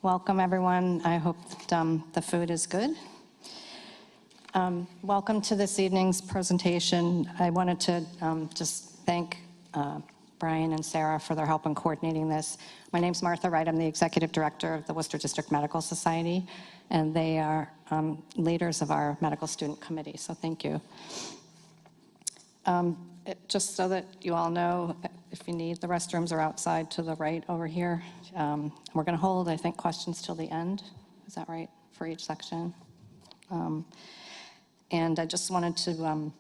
Welcome, everyone. I hope that, the food is good. Welcome to this evening's presentation. I wanted to just thank Brian and Sarah for their help in coordinating this. My name's Martha Wright. I'm the Executive Director of the Worcester District Medical Society, and they are leaders of our Medical Student Committee, so thank you. Just so that you all know, if you need, the restrooms are outside to the right over here. We're going to hold, I think, questions till the end. Is that right, for each section? And I just wanted to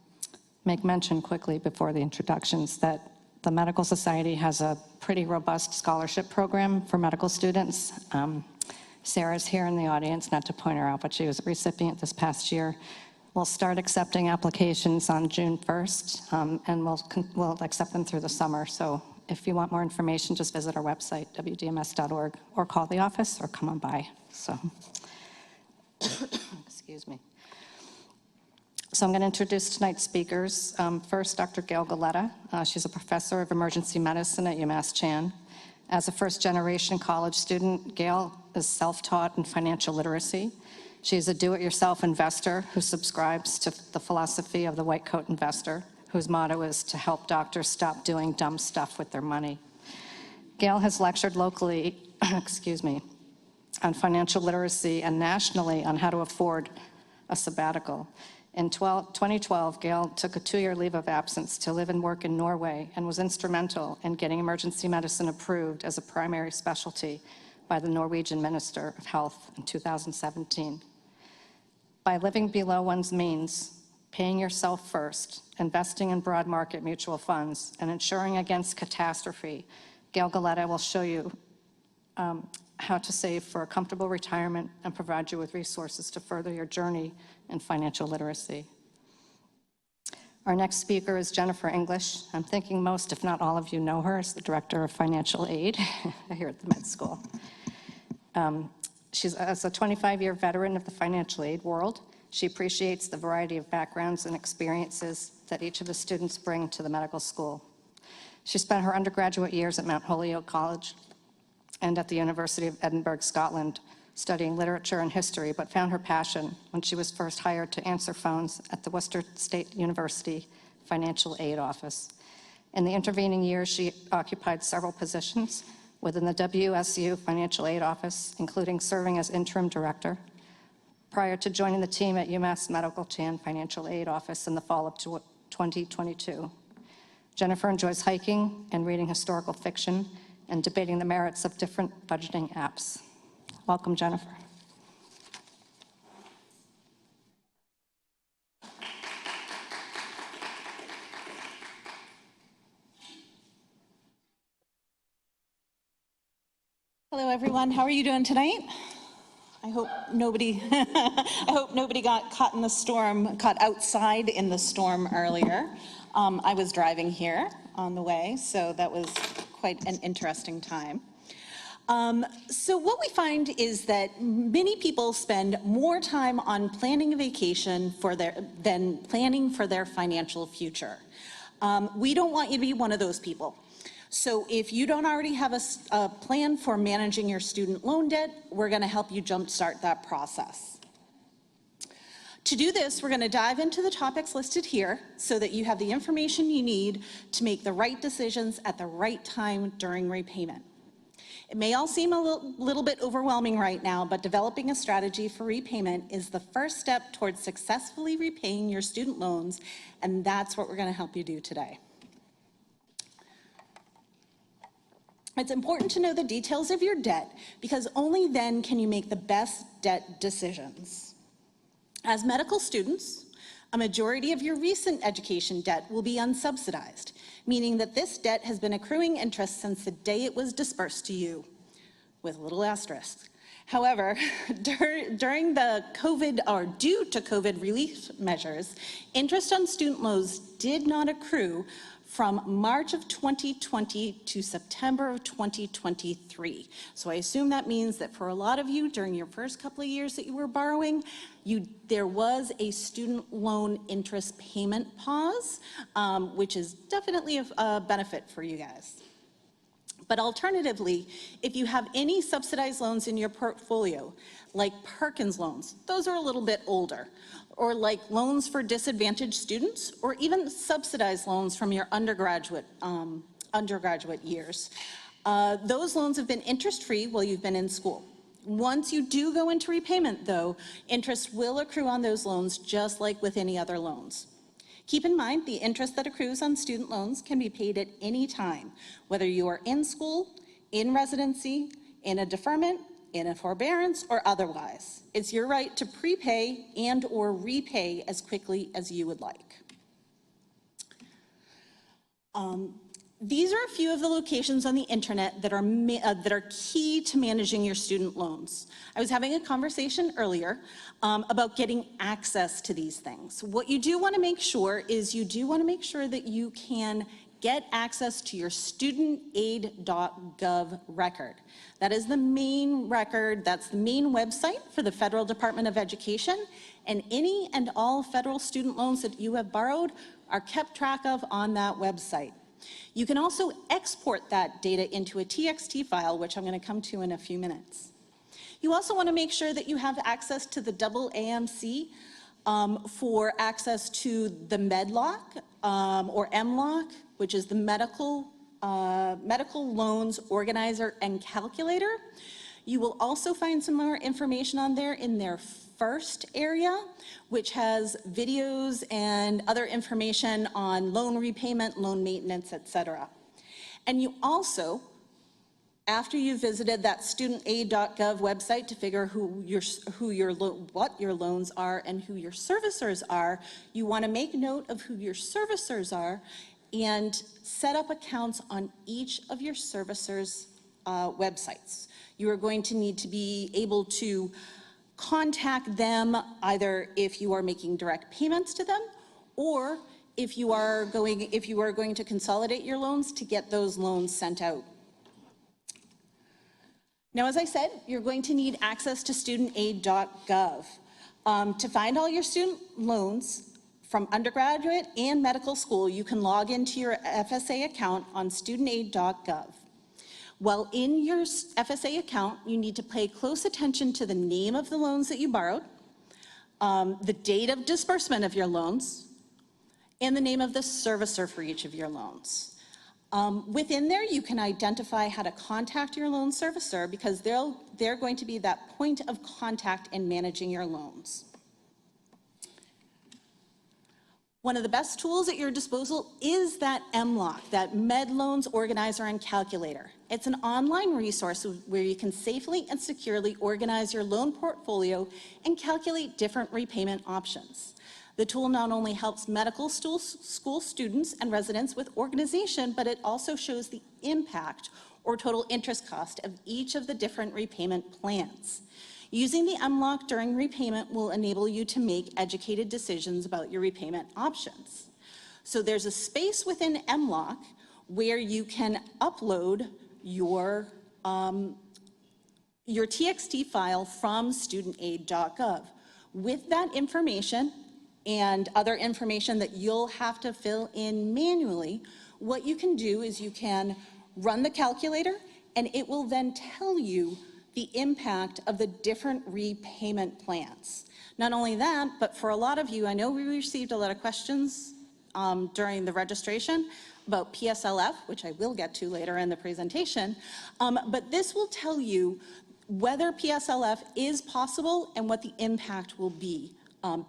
make mention quickly before the introductions that the Medical Society has a pretty robust scholarship program for medical students. Sarah's here in the audience, not to point her out, but she was a recipient this past year. We'll start accepting applications on June 1st, and we'll accept them through the summer. So if you want more information, just visit our website, WDMS.org, or call the office or come on by. So, excuse me. So I'm going to introduce tonight's speakers. First, Dr. Gail Galletta. She's a professor of emergency medicine at UMass Chan. As a first-generation college student, Gail is self-taught in financial literacy. She is a do-it-yourself investor who subscribes to the philosophy of the white coat investor, whose motto is to help doctors stop doing dumb stuff with their money. Gail has lectured locally, excuse me, on financial literacy and nationally on how to afford a sabbatical. In 2012, Gail took a 2-year leave of absence to live and work in Norway and was instrumental in getting emergency medicine approved as a primary specialty by the Norwegian Minister of Health in 2017. By living below one's means, paying yourself first, investing in broad market mutual funds, and insuring against catastrophe, Gail Galletta will show you how to save for a comfortable retirement and provide you with resources to further your journey in financial literacy. Our next speaker is Jennifer English. I'm thinking most, if not all of you know her as the Director of Financial Aid here at the med school. She's as a 25-year veteran of the financial aid world. She appreciates the variety of backgrounds and experiences that each of the students bring to the medical school. She spent her undergraduate years at Mount Holyoke College and at the University of Edinburgh, Scotland, studying literature and history, but found her passion when she was first hired to answer phones at the Worcester State University Financial Aid Office. In the intervening years, she occupied several positions within the WSU Financial Aid Office, including serving as interim director, prior to joining the team at UMass Medical Chan Financial Aid Office in the fall of 2022. Jennifer enjoys hiking and reading historical fiction and debating the merits of different budgeting apps. Welcome, Jennifer. Hello, everyone. How are you doing tonight? I hope nobody, I hope nobody got caught in the storm, caught outside in the storm earlier. I was driving here on the way, so that was quite an interesting time. So what we find is that many people spend more time on planning a vacation than planning for their financial future. We don't want you to be one of those people. So if you don't already have a plan for managing your student loan debt, we're going to help you jumpstart that process. To do this, we're going to dive into the topics listed here so that you have the information you need to make the right decisions at the right time during repayment. It may all seem a little bit overwhelming right now, but developing a strategy for repayment is the first step towards successfully repaying your student loans, and that's what we're going to help you do today. It's important to know the details of your debt because only then can you make the best debt decisions. As medical students, a majority of your recent education debt will be unsubsidized, meaning that this debt has been accruing interest since the day it was disbursed to you, with little asterisk. However, during the COVID, or due to COVID relief measures, interest on student loans did not accrue from March of 2020 to September of 2023. So I assume that means that for a lot of you, during your first couple of years that you were borrowing, there was a student loan interest payment pause, which is definitely a benefit for you guys. But alternatively, if you have any subsidized loans in your portfolio, like Perkins loans, those are a little bit older, or like loans for disadvantaged students, or even subsidized loans from your undergraduate years. Those loans have been interest-free while you've been in school. Once you do go into repayment, though, interest will accrue on those loans just like with any other loans. Keep in mind, the interest that accrues on student loans can be paid at any time, whether you are in school, in residency, in a deferment, in a forbearance, or otherwise. It's your right to prepay and or repay as quickly as you would like. These are a few of the locations on the internet that are key to managing your student loans. I was having a conversation earlier about getting access to these things. What you do want to make sure is that you can get access to your studentaid.gov record. That is the main record, that's the main website for the Federal Department of Education, and any and all federal student loans that you have borrowed are kept track of on that website. You can also export that data into a TXT file, which I'm going to come to in a few minutes. You also want to make sure that you have access to the WDMS for access to the MEDLOC or MLOC, which is the Medical Loans Organizer and Calculator. You will also find some more information on there in their first area, which has videos and other information on loan repayment, loan maintenance, etc. And you also, after you've visited that studentaid.gov website to figure what your loans are and who your servicers are, you want to make note of who your servicers are and set up accounts on each of your servicers' websites. You are going to need to be able to contact them either if you are making direct payments to them, or if you are going to consolidate your loans to get those loans sent out. Now, as I said, you're going to need access to studentaid.gov. To find all your student loans from undergraduate and medical school, you can log into your FSA account on studentaid.gov. While in your FSA account, you need to pay close attention to the name of the loans that you borrowed, the date of disbursement of your loans, and the name of the servicer for each of your loans. Within there, you can identify how to contact your loan servicer because they're going to be that point of contact in managing your loans. One of the best tools at your disposal is that MLOC, that Med Loans Organizer and Calculator. It's an online resource where you can safely and securely organize your loan portfolio and calculate different repayment options. The tool not only helps medical school students and residents with organization, but it also shows the impact or total interest cost of each of the different repayment plans. Using the MLOC during repayment will enable you to make educated decisions about your repayment options. So there's a space within MLOC where you can upload your TXT file from studentaid.gov. With that information and other information that you'll have to fill in manually, what you can do is you can run the calculator and it will then tell you the impact of the different repayment plans. Not only that, but for a lot of you, I know we received a lot of questions during the registration about PSLF, which I will get to later in the presentation, but this will tell you whether PSLF is possible and what the impact will be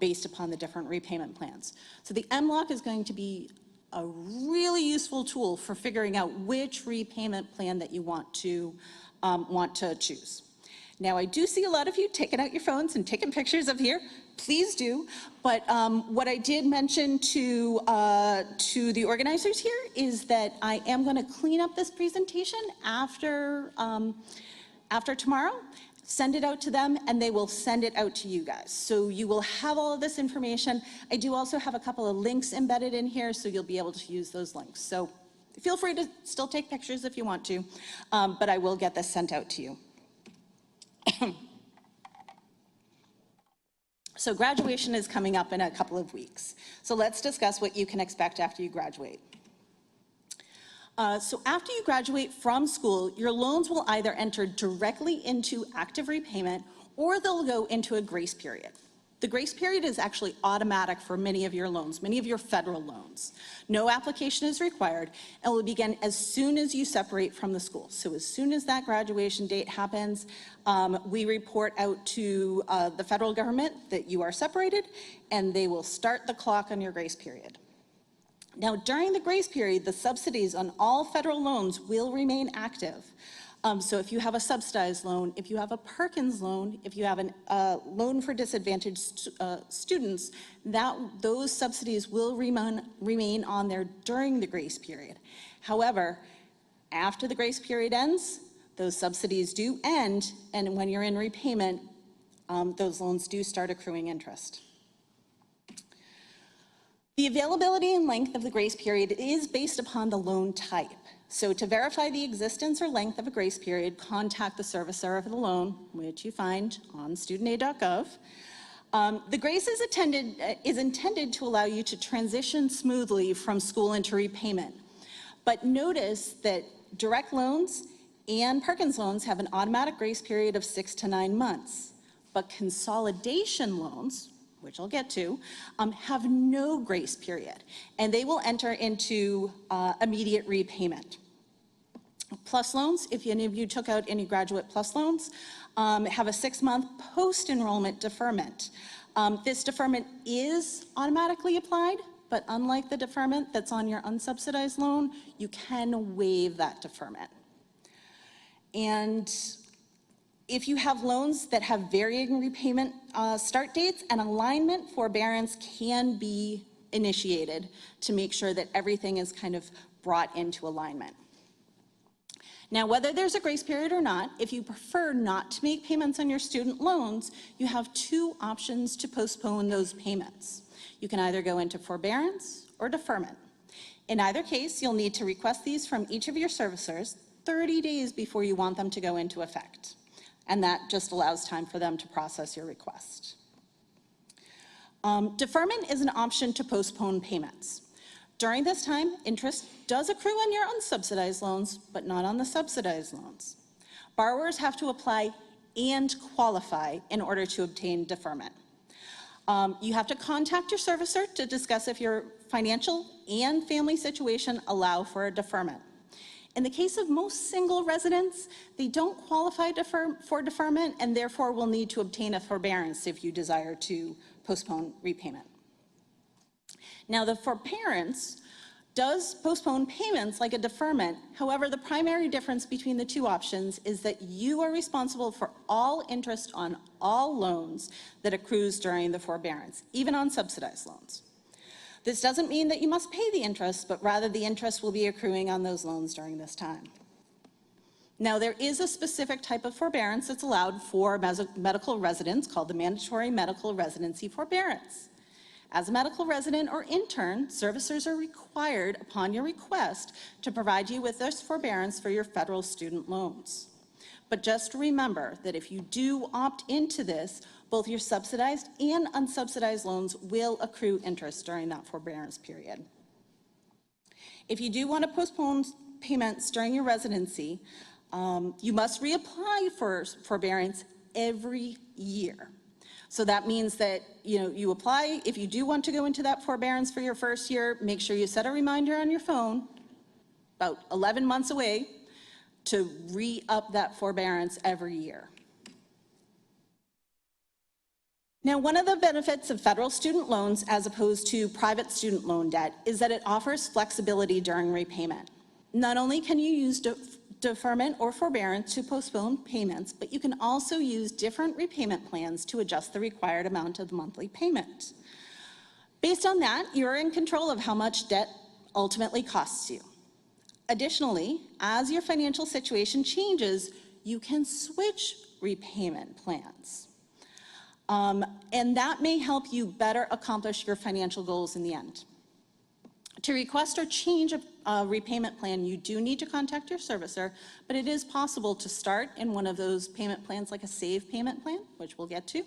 based upon the different repayment plans. So the MLOC is going to be a really useful tool for figuring out which repayment plan that you want to choose. Now, I do see a lot of you taking out your phones and taking pictures of here. Please do. But what I did mention to the organizers here is that I am going to clean up this presentation after tomorrow, send it out to them, and they will send it out to you guys. So you will have all of this information. I do also have a couple of links embedded in here, so you'll be able to use those links. So feel free to still take pictures if you want to, but I will get this sent out to you. So graduation is coming up in a couple of weeks. So let's discuss what you can expect after you graduate. So after you graduate from school, your loans will either enter directly into active repayment or they'll go into a grace period. The grace period is actually automatic for many of your loans, many of your federal loans. No application is required and will begin as soon as you separate from the school. So as soon as that graduation date happens, we report out to the federal government that you are separated, and they will start the clock on your grace period. Now, during the grace period, the subsidies on all federal loans will remain active. So if you have a subsidized loan, if you have a Perkins loan, if you have a loan for disadvantaged students, those subsidies will remain on there during the grace period. However, after the grace period ends, those subsidies do end, and when you're in repayment, those loans do start accruing interest. The availability and length of the grace period is based upon the loan type. So to verify the existence or length of a grace period, contact the servicer of the loan, which you find on studentaid.gov. The grace is intended to allow you to transition smoothly from school into repayment. But notice that direct loans and Perkins loans have an automatic grace period of 6 to 9 months. But consolidation loans, which I'll get to, have no grace period, and they will enter into immediate repayment. Plus loans, if any of you took out any graduate plus loans, have a 6-month post-enrollment deferment. This deferment is automatically applied, but unlike the deferment that's on your unsubsidized loan, you can waive that deferment. And if you have loans that have varying repayment start dates, an alignment forbearance can be initiated to make sure that everything is kind of brought into alignment. Now, whether there's a grace period or not, if you prefer not to make payments on your student loans, you have 2 options to postpone those payments. You can either go into forbearance or deferment. In either case, you'll need to request these from each of your servicers 30 days before you want them to go into effect. And that just allows time for them to process your request. Deferment is an option to postpone payments. During this time, interest does accrue on your unsubsidized loans, but not on the subsidized loans. Borrowers have to apply and qualify in order to obtain deferment. You have to contact your servicer to discuss if your financial and family situation allow for a deferment. In the case of most single residents, they don't qualify for deferment and therefore will need to obtain a forbearance if you desire to postpone repayment. Now, the forbearance does postpone payments like a deferment. However, the primary difference between the 2 options is that you are responsible for all interest on all loans that accrues during the forbearance, even on subsidized loans. This doesn't mean that you must pay the interest, but rather the interest will be accruing on those loans during this time. Now, there is a specific type of forbearance that's allowed for medical residents called the mandatory medical residency forbearance. As a medical resident or intern, servicers are required, upon your request, to provide you with this forbearance for your federal student loans. But just remember that if you do opt into this, both your subsidized and unsubsidized loans will accrue interest during that forbearance period. If you do want to postpone payments during your residency, you must reapply for forbearance every year. So that means that you apply. If you do want to go into that forbearance for your first year, make sure you set a reminder on your phone about 11 months away to re-up that forbearance every year. Now, one of the benefits of federal student loans as opposed to private student loan debt is that it offers flexibility during repayment. Not only can you use deferment or forbearance to postpone payments, but you can also use different repayment plans to adjust the required amount of the monthly payment. Based on that, you're in control of how much debt ultimately costs you. Additionally, as your financial situation changes, you can switch repayment plans. And that may help you better accomplish your financial goals in the end. To request or change a repayment plan, you do need to contact your servicer, but it is possible to start in one of those payment plans like a SAVE payment plan, which we'll get to.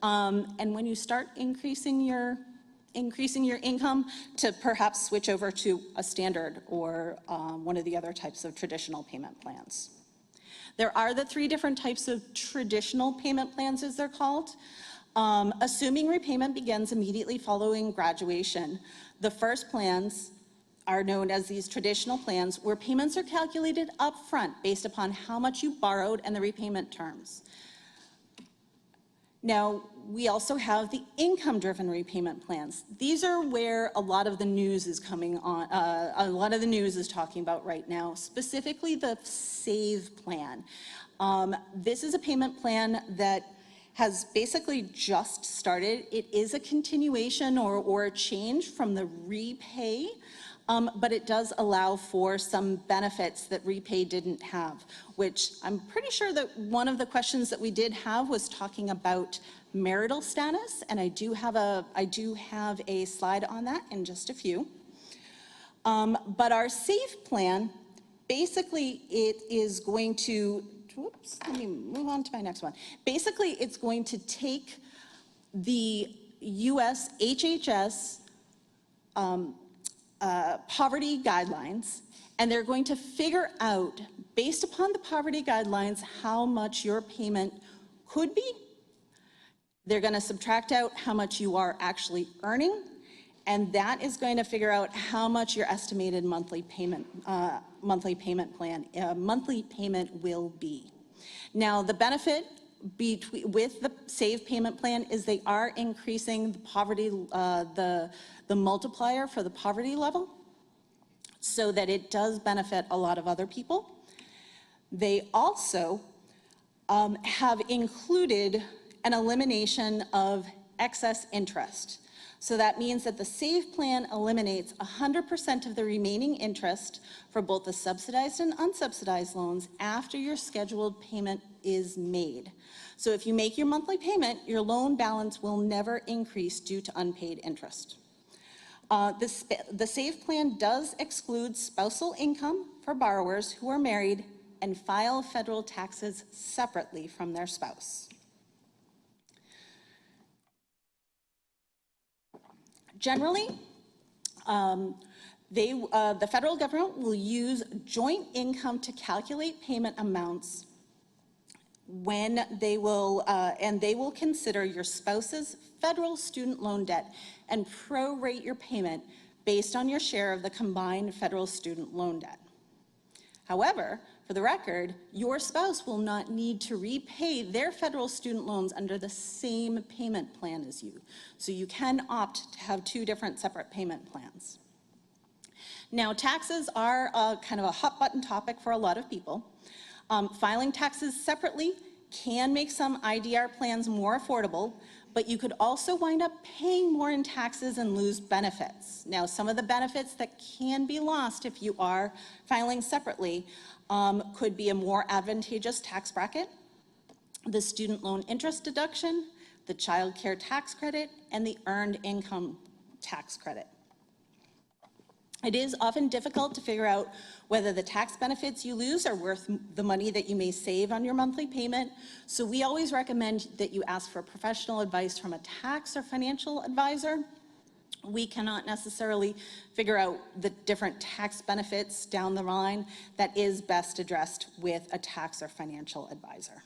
And when you start increasing your increasing your income to perhaps switch over to a standard or one of the other types of traditional payment plans. There are the 3 different types of traditional payment plans, as they're called. Assuming repayment begins immediately following graduation, the first plans are known as these traditional plans, where payments are calculated upfront based upon how much you borrowed and the repayment terms. Now, we also have the income-driven repayment plans. These are where a lot of the news is coming on, a lot of the news is talking about right now, specifically the SAVE plan. This is a payment plan that has basically just started. It is a continuation or a change from the REPAY, but it does allow for some benefits that REPAY didn't have, which I'm pretty sure that one of the questions that we did have was talking about marital status, and I do have a slide on that in just a few. But our SAVE plan, basically it is going to, whoops, let me move on to my next one. Basically, it's going to take the US HHS poverty guidelines, and they're going to figure out, based upon the poverty guidelines, how much your payment could be. They're going to subtract out how much you are actually earning, and that is going to figure out how much your estimated monthly payment will be. Now, the benefit with the SAVE payment plan is they are increasing the poverty, the multiplier for the poverty level, so that it does benefit a lot of other people. They also have included an elimination of excess interest. So that means that the SAVE plan eliminates 100% of the remaining interest for both the subsidized and unsubsidized loans after your scheduled payment is made. So if you make your monthly payment, your loan balance will never increase due to unpaid interest. The SAVE plan does exclude spousal income for borrowers who are married and file federal taxes separately from their spouse. Generally, the federal government will use joint income to calculate payment amounts when they will, and they will consider your spouse's federal student loan debt and prorate your payment based on your share of the combined federal student loan debt. However, for the record, your spouse will not need to repay their federal student loans under the same payment plan as you. So you can opt to have 2 different separate payment plans. Now, taxes are kind of a hot button topic for a lot of people. Filing taxes separately can make some IDR plans more affordable, but you could also wind up paying more in taxes and lose benefits. Now, some of the benefits that can be lost if you are filing separately could be a more advantageous tax bracket, the student loan interest deduction, the child care tax credit, and the earned income tax credit. It is often difficult to figure out whether the tax benefits you lose are worth the money that you may save on your monthly payment. So we always recommend that you ask for professional advice from a tax or financial advisor. We cannot necessarily figure out the different tax benefits down the line. That is best addressed with a tax or financial advisor.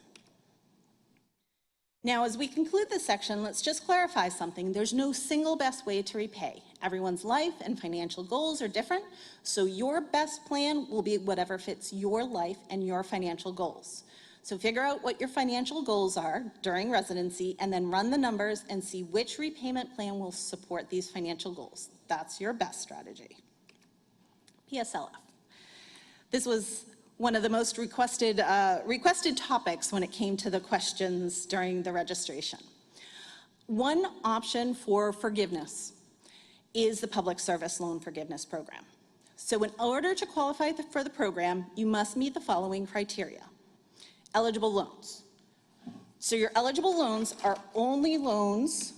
Now, as we conclude this section, let's just clarify something. There's no single best way to repay. Everyone's life and financial goals are different, so your best plan will be whatever fits your life and your financial goals. So figure out what your financial goals are during residency and then run the numbers and see which repayment plan will support these financial goals. That's your best strategy. PSLF. This was one of the most requested topics when it came to the questions during the registration. One option for forgiveness is the Public Service Loan Forgiveness Program. So in order to qualify for the program, you must meet the following criteria. Eligible loans. So your eligible loans are only loans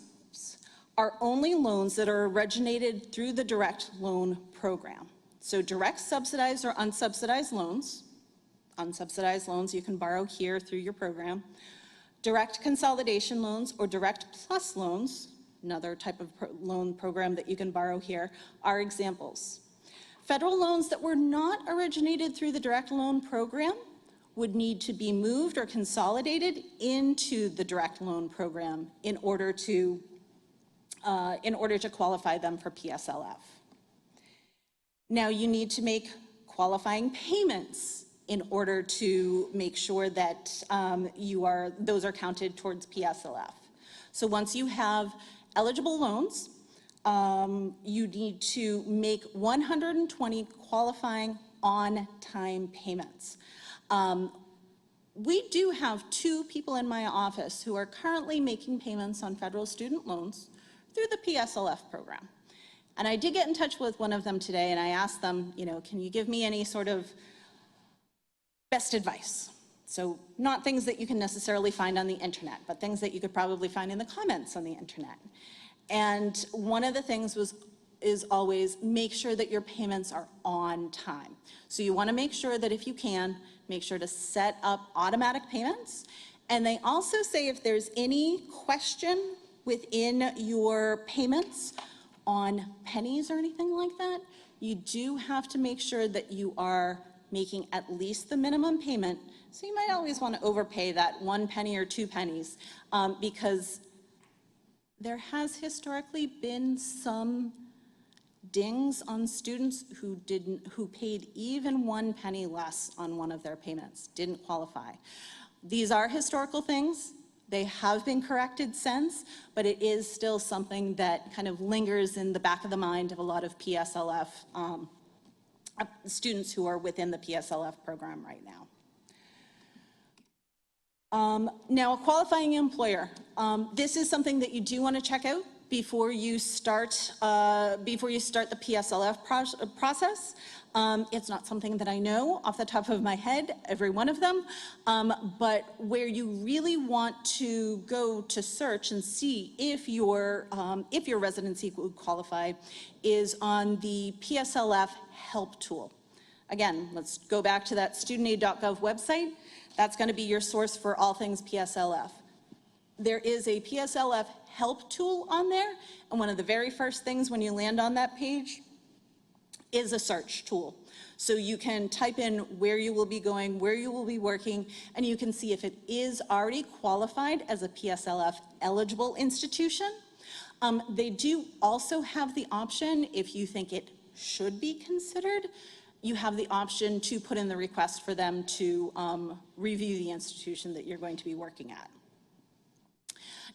that are originated through the direct loan program. So direct subsidized or unsubsidized loans you can borrow here through your program, direct consolidation loans or direct plus loans, another type of loan program that you can borrow here, are examples. Federal loans that were not originated through the direct loan program would need to be moved or consolidated into the direct loan program in order to qualify them for PSLF. Now you need to make qualifying payments in order to make sure that those are counted towards PSLF. So once you have eligible loans, you need to make 120 qualifying on-time payments. We do have 2 people in my office who are currently making payments on federal student loans through the PSLF program. And I did get in touch with one of them today, and I asked them, can you give me any sort of best advice? So not things that you can necessarily find on the internet, but things that you could probably find in the comments on the internet. And one of the things is always make sure that your payments are on time. So you want to make sure that if you can, make sure to set up automatic payments. And they also say if there's any question within your payments on pennies or anything like that, you do have to make sure that you are making at least the minimum payment. So you might always want to overpay that 1 penny or 2 pennies because there has historically been some dings on students who paid even 1 penny less on one of their payments, didn't qualify. These are historical things. They have been corrected since, but it is still something that kind of lingers in the back of the mind of a lot of PSLF students who are within the PSLF program right now. Now, a qualifying employer. This is something that you do want to check out before you start the PSLF process. It's not something that I know off the top of my head, every one of them, but where you really want to go to search and see if your residency would qualify is on the PSLF help tool. Again, let's go back to that studentaid.gov website. That's going to be your source for all things PSLF. There is a PSLF help tool on there, and one of the very first things when you land on that page is a search tool. So you can type in where you will be going, where you will be working, and you can see if it is already qualified as a PSLF eligible institution. They do also have the option, if you think it should be considered, you have the option to put in the request for them to review the institution that you're going to be working at.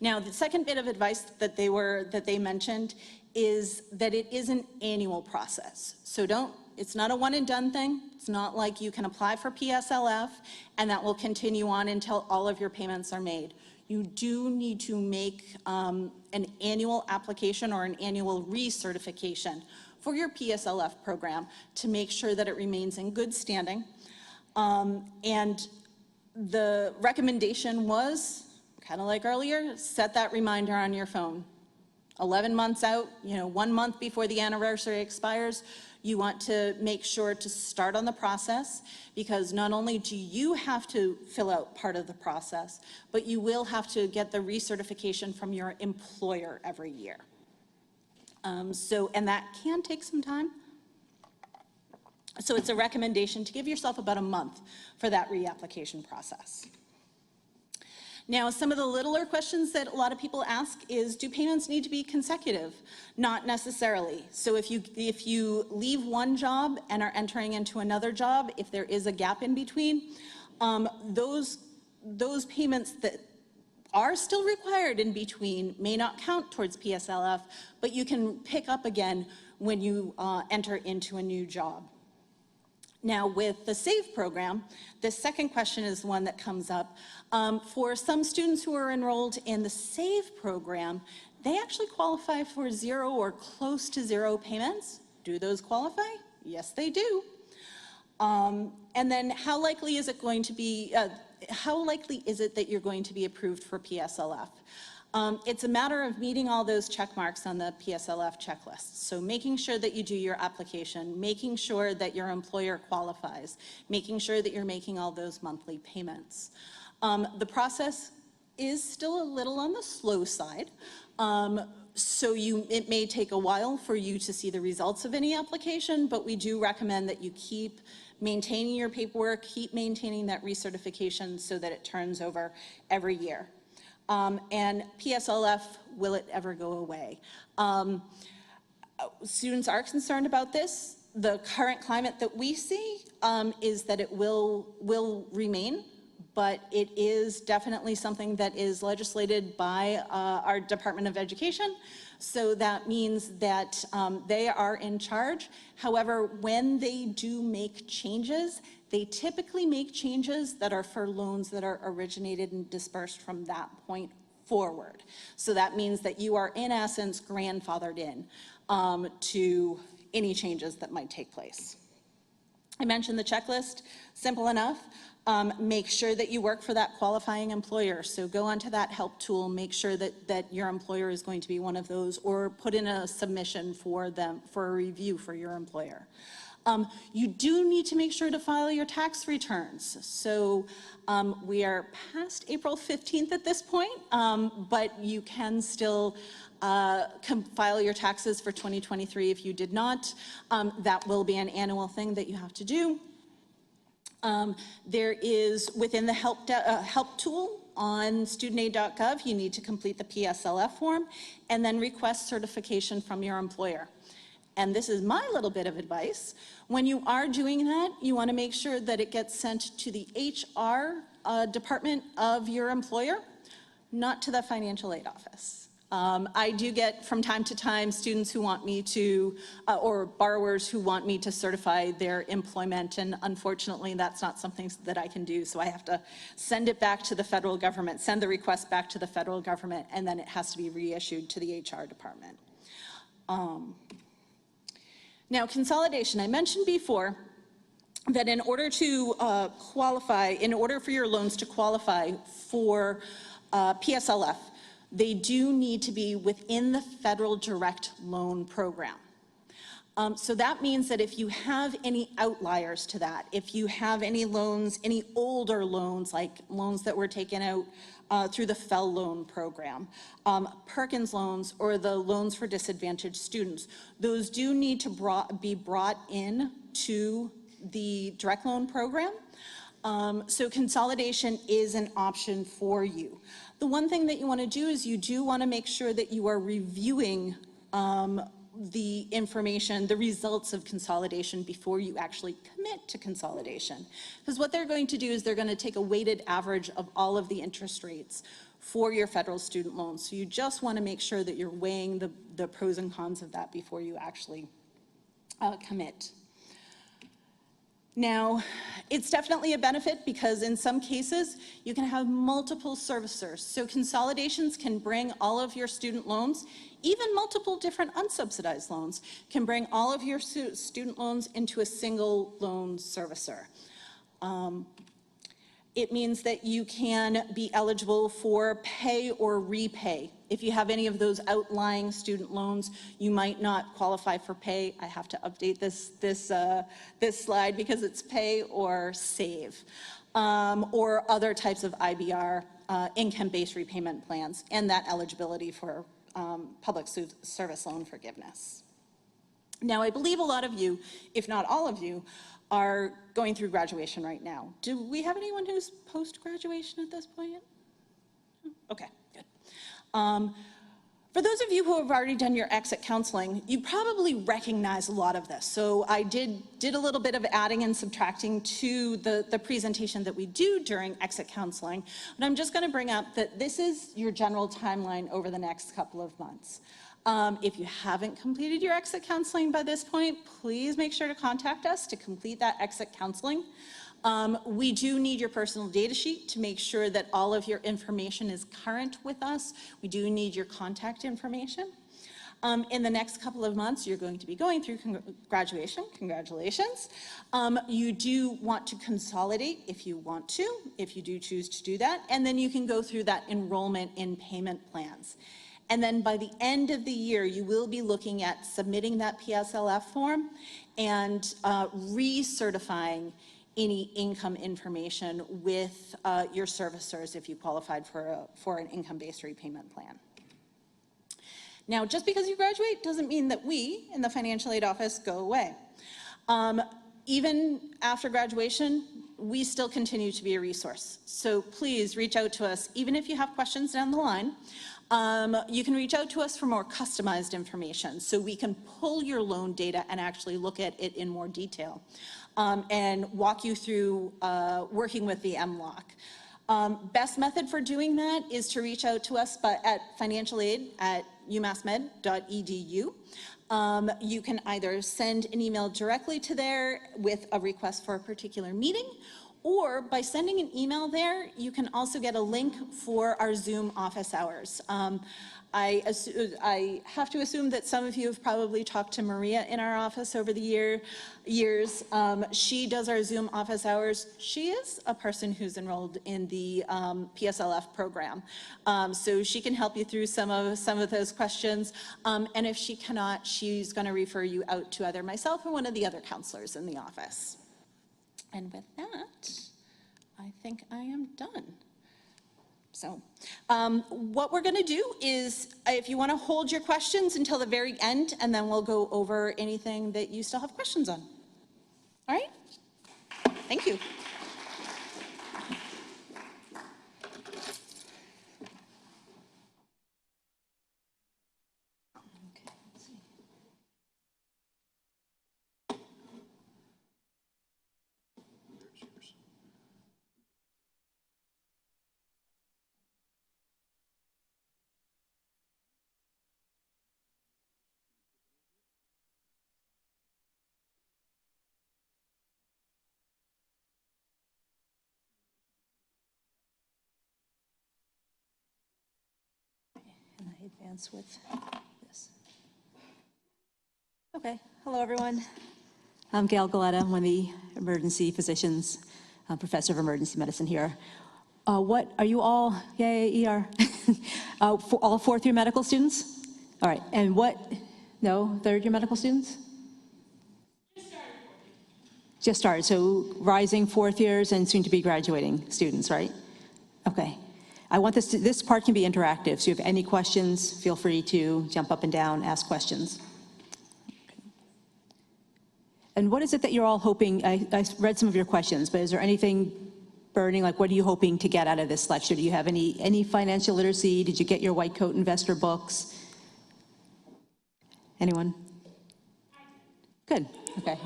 Now, the second bit of advice that they mentioned is that it is an annual process. So it's not a one and done thing. It's not like you can apply for PSLF and that will continue on until all of your payments are made. You do need to make an annual application or an annual recertification for your PSLF program to make sure that it remains in good standing. And the recommendation was, kind of like earlier, set that reminder on your phone. 11 months out, 1 month before the anniversary expires, you want to make sure to start on the process, because not only do you have to fill out part of the process, but you will have to get the recertification from your employer every year. And that can take some time. So it's a recommendation to give yourself about a month for that reapplication process. Now, some of the littler questions that a lot of people ask is, do payments need to be consecutive? Not necessarily. So if you leave one job and are entering into another job, if there is a gap in between, those payments that are still required in between may not count towards PSLF, but you can pick up again when you enter into a new job. Now, with the SAVE program, the second question is one that comes up. For some students who are enrolled in the SAVE program, they actually qualify for 0 or close to 0 payments. Do those qualify? Yes, they do. And then how likely is it that you're going to be approved for PSLF? It's a matter of meeting all those check marks on the PSLF checklist. So making sure that you do your application, making sure that your employer qualifies, making sure that you're making all those monthly payments. The process is still a little on the slow side. It may take a while for you to see the results of any application, but we do recommend that you keep maintaining your paperwork, keep maintaining that recertification so that it turns over every year. And PSLF, will it ever go away? Students are concerned about this. The current climate that we see is that it will remain, but it is definitely something that is legislated by our Department of Education. So that means that they are in charge. However, when they do make changes, they typically make changes that are for loans that are originated and dispersed from that point forward. So that means that you are in essence grandfathered in to any changes that might take place. I mentioned the checklist, simple enough. Make sure that you work for that qualifying employer. So go onto that help tool, make sure that your employer is going to be one of those, or put in a submission for them for a review for your employer. You do need to make sure to file your tax returns. So we are past April 15th at this point, but you can still file your taxes for 2023 if you did not. That will be an annual thing that you have to do. There is, within the help tool on studentaid.gov, you need to complete the PSLF form and then request certification from your employer. And this is my little bit of advice. When you are doing that, you want to make sure that it gets sent to the HR department of your employer, not to the financial aid office. I do get from time to time students who want me to, or borrowers who want me to certify their employment, and unfortunately that's not something that I can do, so I have to send it back to the federal government, send the request back to the federal government, and then it has to be reissued to the HR department. Now, consolidation, I mentioned before that in order to qualify, in order for your loans to qualify for PSLF, they do need to be within the federal direct loan program. So that means that if you have any outliers to that, if you have any loans, any older loans, like loans that were taken out through the FEL loan program, Perkins loans, or the loans for disadvantaged students, those do need to be brought in to the direct loan program. So consolidation is an option for you. The one thing that you want to do is you do want to make sure that you are reviewing the information, the results of consolidation before you actually commit to consolidation. Because what they're going to do is they're going to take a weighted average of all of the interest rates for your federal student loans. So you just want to make sure that you're weighing the pros and cons of that before you actually commit. Now, it's definitely a benefit because in some cases, you can have multiple servicers. So consolidations can bring all of your student loans, even multiple different unsubsidized loans, can bring all of your student loans into a single loan servicer. It means that you can be eligible for pay or repay. If you have any of those outlying student loans, you might not qualify for pay. I have to update this slide because it's pay or save, or other types of IBR, income-based repayment plans, and that eligibility for public service loan forgiveness. Now, I believe a lot of you, if not all of you, are going through graduation right now. Do we have anyone who's post-graduation at this point yet? Okay, good. For those of you who have already done your exit counseling, you probably recognize a lot of this. So I did a little bit of adding and subtracting to the presentation that we do during exit counseling, but I'm just going to bring up that this is your general timeline over the next couple of months. If you haven't completed your exit counseling by this point, please make sure to contact us to complete that exit counseling. We do need your personal data sheet to make sure that all of your information is current with us. We do need your contact information. In the next couple of months, you're going to be going through graduation. Congratulations. You do want to consolidate if you want to, if you do choose to do that, and then you can go through that enrollment in payment plans. And then by the end of the year, you will be looking at submitting that PSLF form and recertifying any income information with your servicers if you qualified for an income-based repayment plan. Now, just because you graduate doesn't mean that we in the financial aid office go away. Even after graduation, we still continue to be a resource. So please reach out to us, even if you have questions down the line. You can reach out to us for more customized information so we can pull your loan data and actually look at it in more detail and walk you through working with the MLOC. Best method for doing that is to reach out to us at financialaid@umassmed.edu. You can either send an email directly to there with a request for a particular meeting, or by sending an email there, you can also get a link for our Zoom office hours. I have to assume that some of you have probably talked to Maria in our office over the years. She does our Zoom office hours. She is a person who's enrolled in the PSLF program. So she can help you through some of those questions. And if she cannot, she's going to refer you out to either myself or one of the other counselors in the office. And with that, I think I am done. So what we're going to do is, if you want to hold your questions until the very end, and then we'll go over anything that you still have questions on. All right? Thank you. And I advance with this. Okay, hello everyone. I'm Gail Galetta. I'm one of the emergency physicians, professor of emergency medicine here. What are you all? Yay, ER. All fourth year medical students? All right, and what? No, third year medical students? Just started, so rising fourth years and soon to be graduating students, right? Okay. I want this part can be interactive, so if you have any questions, feel free to jump up and down, ask questions. And what is it that you're all hoping? I read some of your questions, but is there anything burning, like what are you hoping to get out of this lecture? Do you have any financial literacy? Did you get your white coat investor books? Anyone? Good, okay.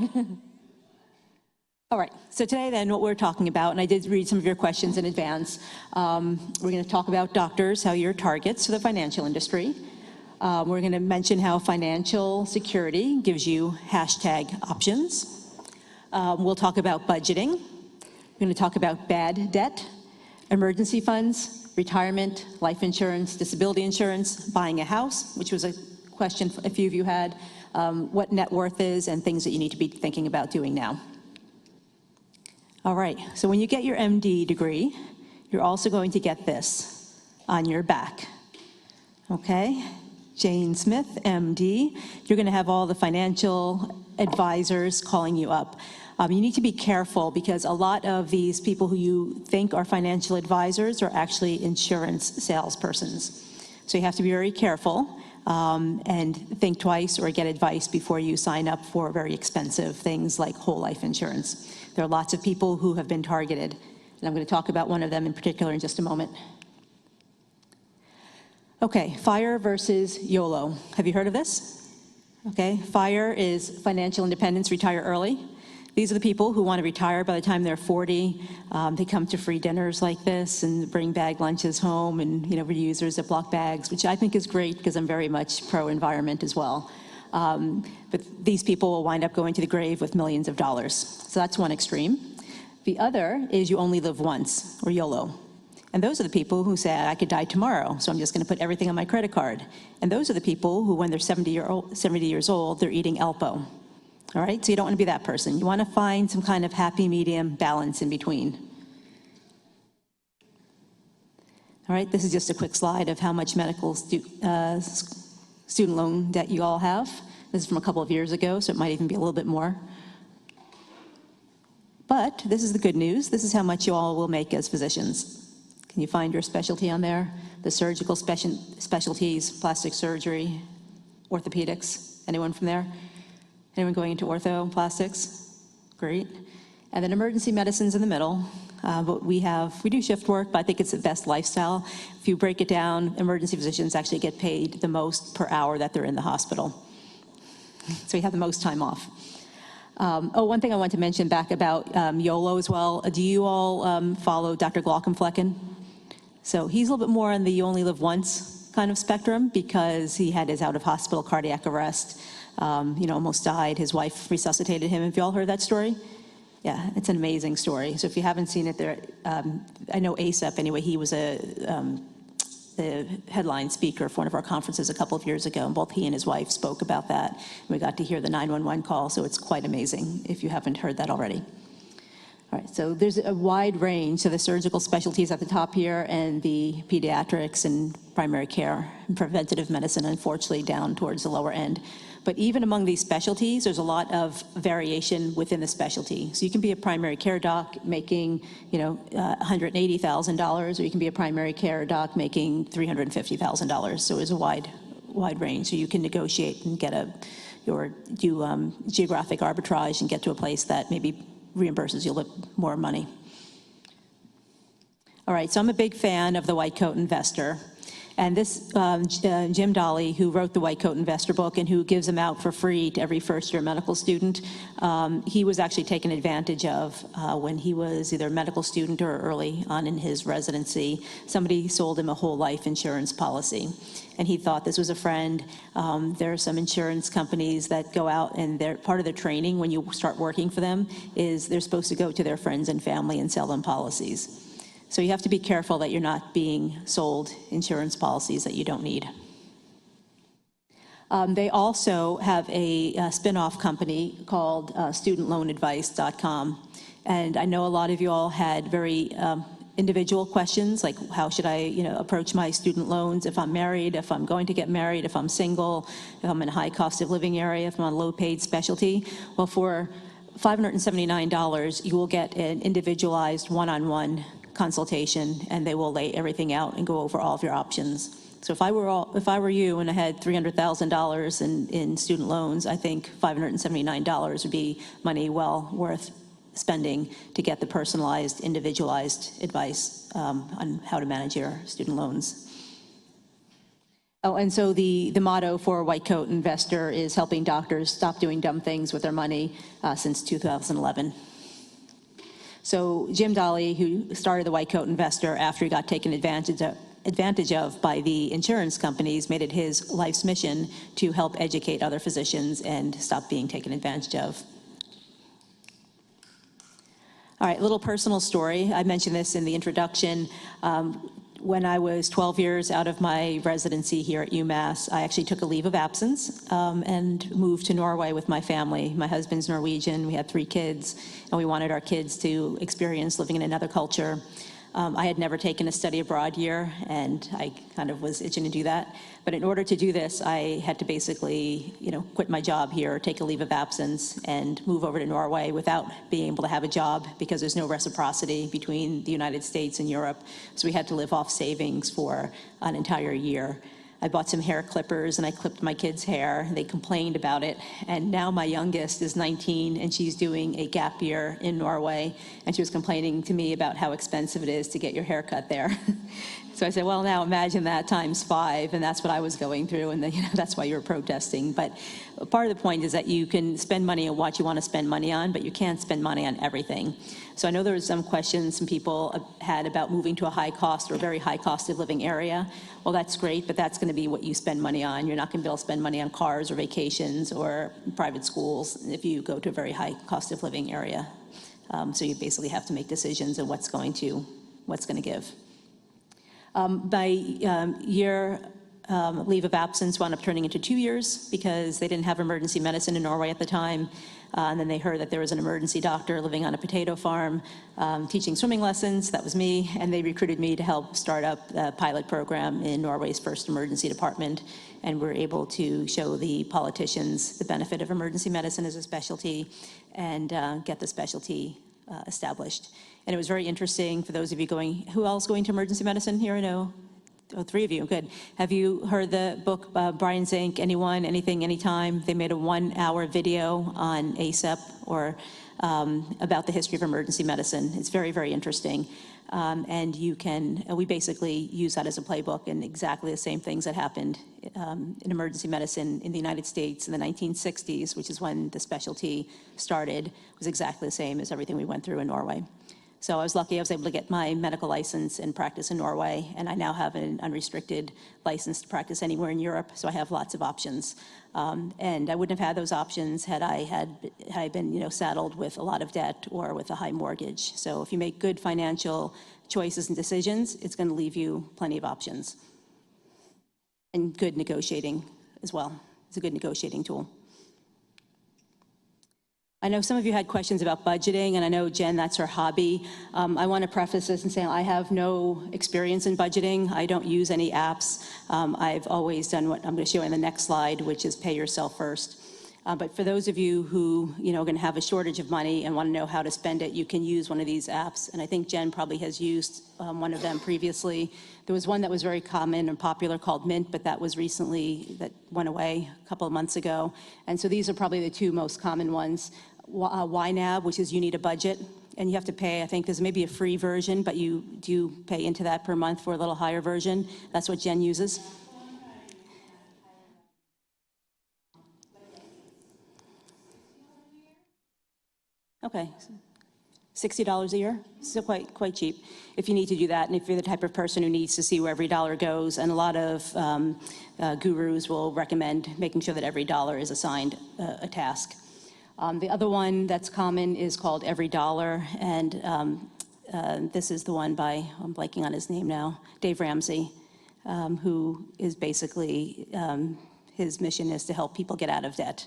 All right, so today then what we're talking about, and I did read some of your questions in advance, we're going to talk about doctors, how you're targets to the financial industry. We're going to mention how financial security gives you hashtag options. We'll talk about budgeting. We're going to talk about bad debt, emergency funds, retirement, life insurance, disability insurance, buying a house, which was a question a few of you had, what net worth is, and things that you need to be thinking about doing now. All right, so when you get your MD degree, you're also going to get this on your back, okay? Jane Smith, MD. You're gonna have all the financial advisors calling you up. You need to be careful because a lot of these people who you think are financial advisors are actually insurance salespersons. So you have to be very careful and think twice or get advice before you sign up for very expensive things like whole life insurance. There are lots of people who have been targeted, and I'm going to talk about one of them in particular in just a moment. Okay, FIRE versus YOLO. Have you heard of this? Okay, FIRE is financial independence, retire early. These are the people who want to retire by the time they're 40. They come to free dinners like this and bring bag lunches home and reuse their Ziploc bags, which I think is great because I'm very much pro-environment as well. But these people will wind up going to the grave with millions of dollars. So that's one extreme. The other is you only live once, or YOLO. And those are the people who say, I could die tomorrow, so I'm just gonna put everything on my credit card. And those are the people who, when they're 70 years old, they're eating Elpo. All right, so you don't wanna be that person. You wanna find some kind of happy medium balance in between. All right, this is just a quick slide of how much medical student loan debt you all have. This is from a couple of years ago, so it might even be a little bit more. But this is the good news. This is how much you all will make as physicians. Can you find your specialty on there? The surgical specialties, plastic surgery, orthopedics. Anyone from there? Anyone going into ortho and plastics? Great. And then emergency medicine's in the middle. But we do shift work, but I think it's the best lifestyle. If you break it down, emergency physicians actually get paid the most per hour that they're in the hospital. So you have the most time off. One thing I want to mention back about YOLO as well. Do you all follow Dr. Glaucomflecken? So he's a little bit more on the you only live once kind of spectrum, because he had his out-of-hospital cardiac arrest, almost died. His wife resuscitated him. Have you all heard that story? Yeah, it's an amazing story. So if you haven't seen it, I know ASAP anyway, he was the headline speaker for one of our conferences a couple of years ago, and both he and his wife spoke about that. We got to hear the 911 call, so it's quite amazing if you haven't heard that already. All right, so there's a wide range. So the surgical specialties at the top here, and the pediatrics and primary care and preventative medicine, unfortunately, down towards the lower end. But even among these specialties, there's a lot of variation within the specialty. So you can be a primary care doc making, $180,000, or you can be a primary care doc making $350,000. So it's a wide range. So you can negotiate and do geographic arbitrage and get to a place that maybe reimburses you a little more money. All right, so I'm a big fan of The White Coat Investor. And this Jim Dolly, who wrote the White Coat Investor book and who gives them out for free to every first-year medical student, he was actually taken advantage of when he was either a medical student or early on in his residency. Somebody sold him a whole life insurance policy, and he thought this was a friend. There are some insurance companies that go out, and part of their training when you start working for them is they're supposed to go to their friends and family and sell them policies. So you have to be careful that you're not being sold insurance policies that you don't need. They also have a spin-off company called studentloanadvice.com. And I know a lot of you all had very individual questions, like how should I approach my student loans if I'm married, if I'm going to get married, if I'm single, if I'm in a high cost of living area, if I'm on a low paid specialty. Well, for $579, you will get an individualized one-on-one consultation, and they will lay everything out and go over all of your options. So if I were you and I had $300,000 in student loans, I think $579 would be money well worth spending to get the personalized, individualized advice on how to manage your student loans. Oh, and so the motto for White Coat Investor is helping doctors stop doing dumb things with their money since 2011. So Jim Dolly, who started the White Coat Investor after he got taken advantage of by the insurance companies, made it his life's mission to help educate other physicians and stop being taken advantage of. All right, a little personal story. I mentioned this in the introduction. When I was 12 years out of my residency here at UMass, I actually took a leave of absence and moved to Norway with my family. My husband's Norwegian, we had 3 kids, and we wanted our kids to experience living in another culture. I had never taken a study abroad year, and I kind of was itching to do that. But in order to do this, I had to basically, quit my job here, take a leave of absence, and move over to Norway without being able to have a job because there's no reciprocity between the United States and Europe. So we had to live off savings for an entire year. I bought some hair clippers and I clipped my kids' hair. They complained about it. And now my youngest is 19 and she's doing a gap year in Norway. And she was complaining to me about how expensive it is to get your hair cut there. So I said, well, now imagine that times 5, and that's what I was going through, and that's why you were protesting. But part of the point is that you can spend money on what you want to spend money on, but you can't spend money on everything. So I know there was some questions some people had about moving to a high cost or a very high cost of living area. Well, that's great, but that's going to be what you spend money on. You're not going to be able to spend money on cars or vacations or private schools if you go to a very high cost of living area. So you basically have to make decisions on what's going to give. My year leave of absence wound up turning into 2 years because they didn't have emergency medicine in Norway at the time. And then they heard that there was an emergency doctor living on a potato farm teaching swimming lessons. That was me. And they recruited me to help start up a pilot program in Norway's first emergency department. And we're able to show the politicians the benefit of emergency medicine as a specialty and get the specialty established. And it was very interesting for those of you who else going to emergency medicine here? I know Oh, three of you, good. Have you heard the book, Brian Zink, Anyone, Anything, Anytime? They made a 1-hour video on ACEP or about the history of emergency medicine. It's very, very interesting. And we basically use that as a playbook, and exactly the same things that happened in emergency medicine in the United States in the 1960s, which is when the specialty started, was exactly the same as everything we went through in Norway. So I was lucky I was able to get my medical license and practice in Norway, and I now have an unrestricted license to practice anywhere in Europe, so I have lots of options. And I wouldn't have had those options had I been saddled with a lot of debt or with a high mortgage. So if you make good financial choices and decisions, it's going to leave you plenty of options. And good negotiating as well. It's a good negotiating tool. I know some of you had questions about budgeting, and I know, Jen, that's her hobby. I want to preface this and say I have no experience in budgeting. I don't use any apps. I've always done what I'm going to show you in the next slide, which is pay yourself first. But for those of you who are going to have a shortage of money and want to know how to spend it, you can use one of these apps. And I think Jen probably has used one of them previously. There was one that was very common and popular called Mint, but that went away a couple of months ago. And so these are probably the two most common ones. YNAB, which is you need a budget, and you have to pay. I think there's maybe a free version, but you do pay into that per month for a little higher version. That's what Jen uses. Okay, $60 a year, so quite cheap if you need to do that, and if you're the type of person who needs to see where every dollar goes. And a lot of gurus will recommend making sure that every dollar is assigned a task. The other one that's common is called Every Dollar, and this is the one by, I'm blanking on his name now, Dave Ramsey, who is basically, his mission is to help people get out of debt.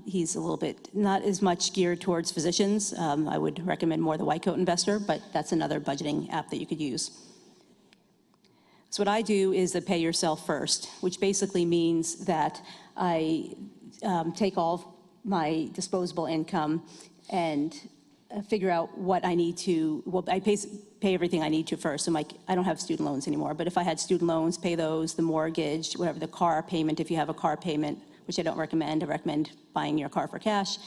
He's a little bit, not as much geared towards physicians. I would recommend more the White Coat Investor, but that's another budgeting app that you could use. So what I do is the pay yourself first, which basically means that I take all my disposable income and figure out what I need to, well, I pay everything I need to first. So I don't have student loans anymore, but if I had student loans, pay those, the mortgage, whatever, the car payment, if you have a car payment, which I don't recommend. I recommend buying your car for cash.